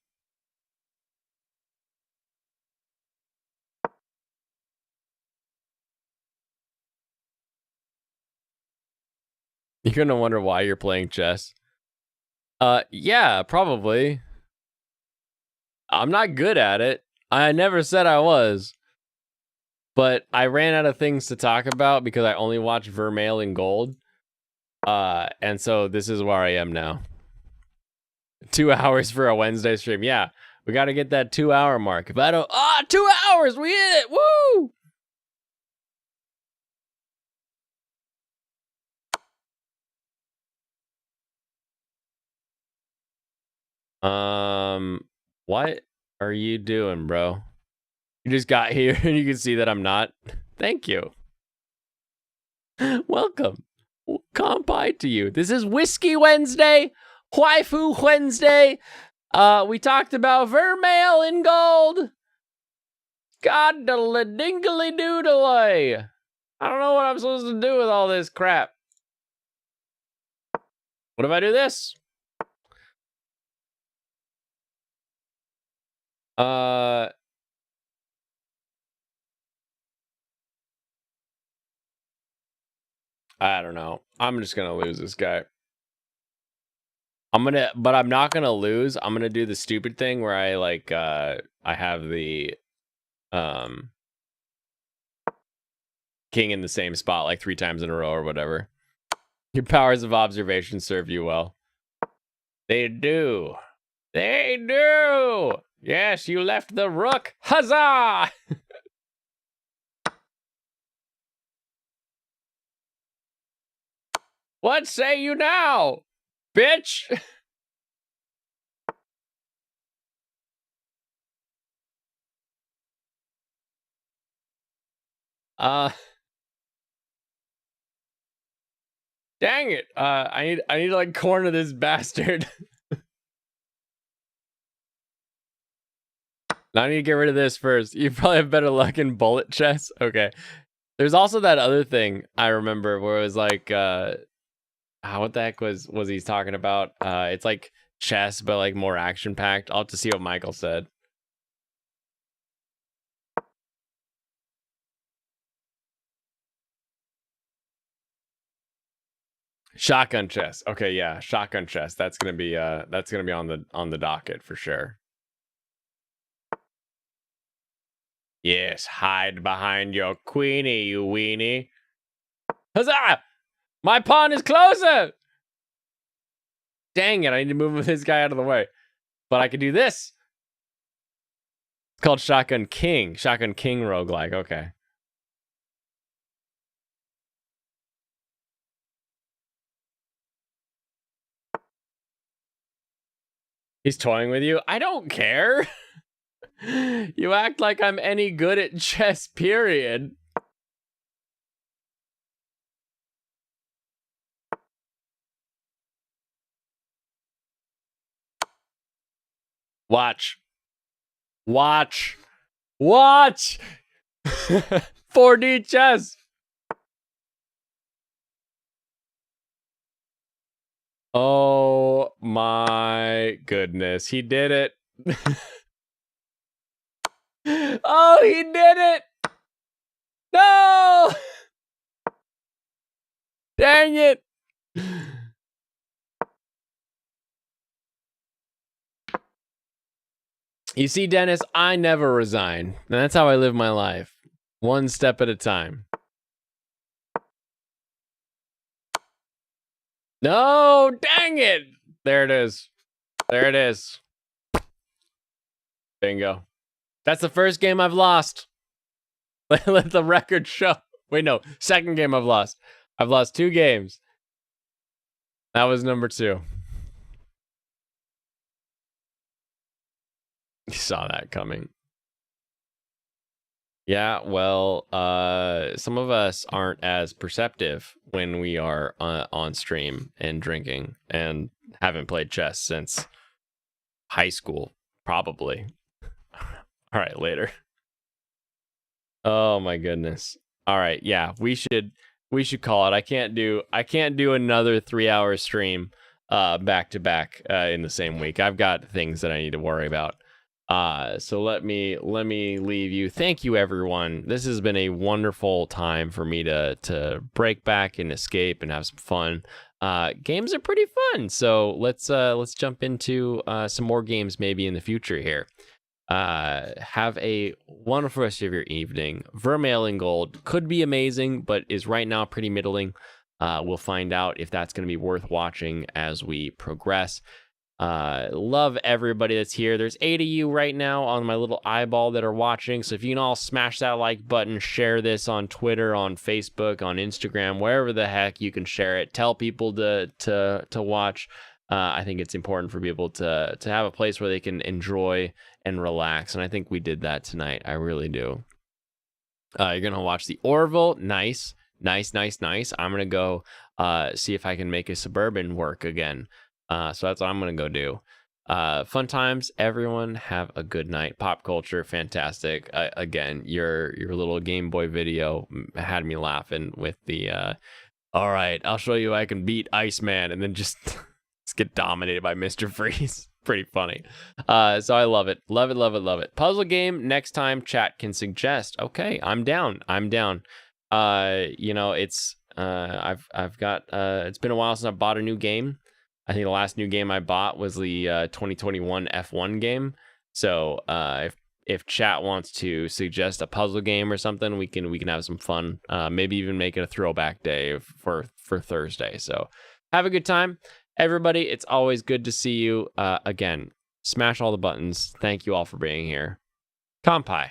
You're gonna wonder why you're playing chess. Yeah, probably. I'm not good at it. I never said I was. But I ran out of things to talk about because I only watch Vermeil and Gold. And so this is where I am now. 2 hours for a Wednesday stream. Yeah, we got to get that 2 hour mark. If I don't, 2 hours, we hit it. Woo! What are you doing, bro? You just got here and you can see that I'm not. Thank you. Welcome. Kampai to you. This is Whiskey Wednesday, Waifu Wednesday. We talked about Vermeil in Gold. God dingly doodly. I don't know what I'm supposed to do with all this crap. What if I do this? I don't know. I'm just gonna lose this guy. but I'm not gonna lose. I'm gonna do the stupid thing where I like I have the king in the same spot like 3 times in a row or whatever. Your powers of observation serve you well. They do. They do. Yes, you left the rook. Huzzah! What say you now, bitch? Dang it. I need to like corner this bastard. I need to get rid of this first. You probably have better luck in bullet chess. Okay. There's also that other thing I remember where it was like what the heck was he talking about? It's like chess but like more action packed. I'll have to see what Michael said. Shotgun chess. Okay, yeah, shotgun chess. That's gonna be on the docket for sure. Yes, hide behind your queenie, you weenie. Huzzah! My pawn is closer! Dang it, I need to move this guy out of the way. But I could do this. It's called Shotgun King. Shotgun King roguelike. Okay. He's toying with you? I don't care. You act like I'm any good at chess, period. Watch. Watch. Watch! 4D chess! Oh my goodness. He did it. Oh, he did it! No! Dang it! You see, Dennis, I never resign. And that's how I live my life. One step at a time. No, dang it! There it is. There it is. Bingo. That's the first game I've lost. Let the record show. Wait, no. Second game I've lost. I've lost 2 games. That was number 2. You saw that coming. Yeah, well, some of us aren't as perceptive when we are on stream and drinking and haven't played chess since high school, probably. All right, later. Oh my goodness. All right, yeah, we should call it. I can't do another 3-hour stream back to back in the same week. I've got things that I need to worry about. So let me leave you. Thank you, everyone. This has been a wonderful time for me to break back and escape and have some fun. Games are pretty fun, so let's jump into some more games maybe in the future here. Have a wonderful rest of your evening. Vermailing Gold could be amazing, but is right now pretty middling. We'll find out if that's going to be worth watching as we progress. Love everybody that's here. There's 8 of you right now on my little eyeball that are watching, so if you can all smash that like button, share this on Twitter, on Facebook, on Instagram, wherever the heck you can share it. Tell people to watch. I think it's important for people to have a place where they can enjoy and relax, and I think we did that tonight. I really do. You're gonna watch the Orville. Nice. I'm gonna go see if I can make a Suburban work again. So that's what I'm gonna go do. Fun times, everyone. Have a good night. Pop culture, fantastic. Again, your little Game Boy video had me laughing with the all right, I'll show you I can beat Iceman, and then just get dominated by Mr. Freeze. Pretty funny. So I love it. Love it. Puzzle game next time chat can suggest. Okay, I'm down. You know, it's I've got it's been a while since I bought a new game. I think the last new game I bought was the 2021 F1 game. So if chat wants to suggest a puzzle game or something, we can have some fun. Maybe even make it a throwback day for Thursday. So have a good time, everybody. It's always good to see you. Again, smash all the buttons. Thank you all for being here. Kampai.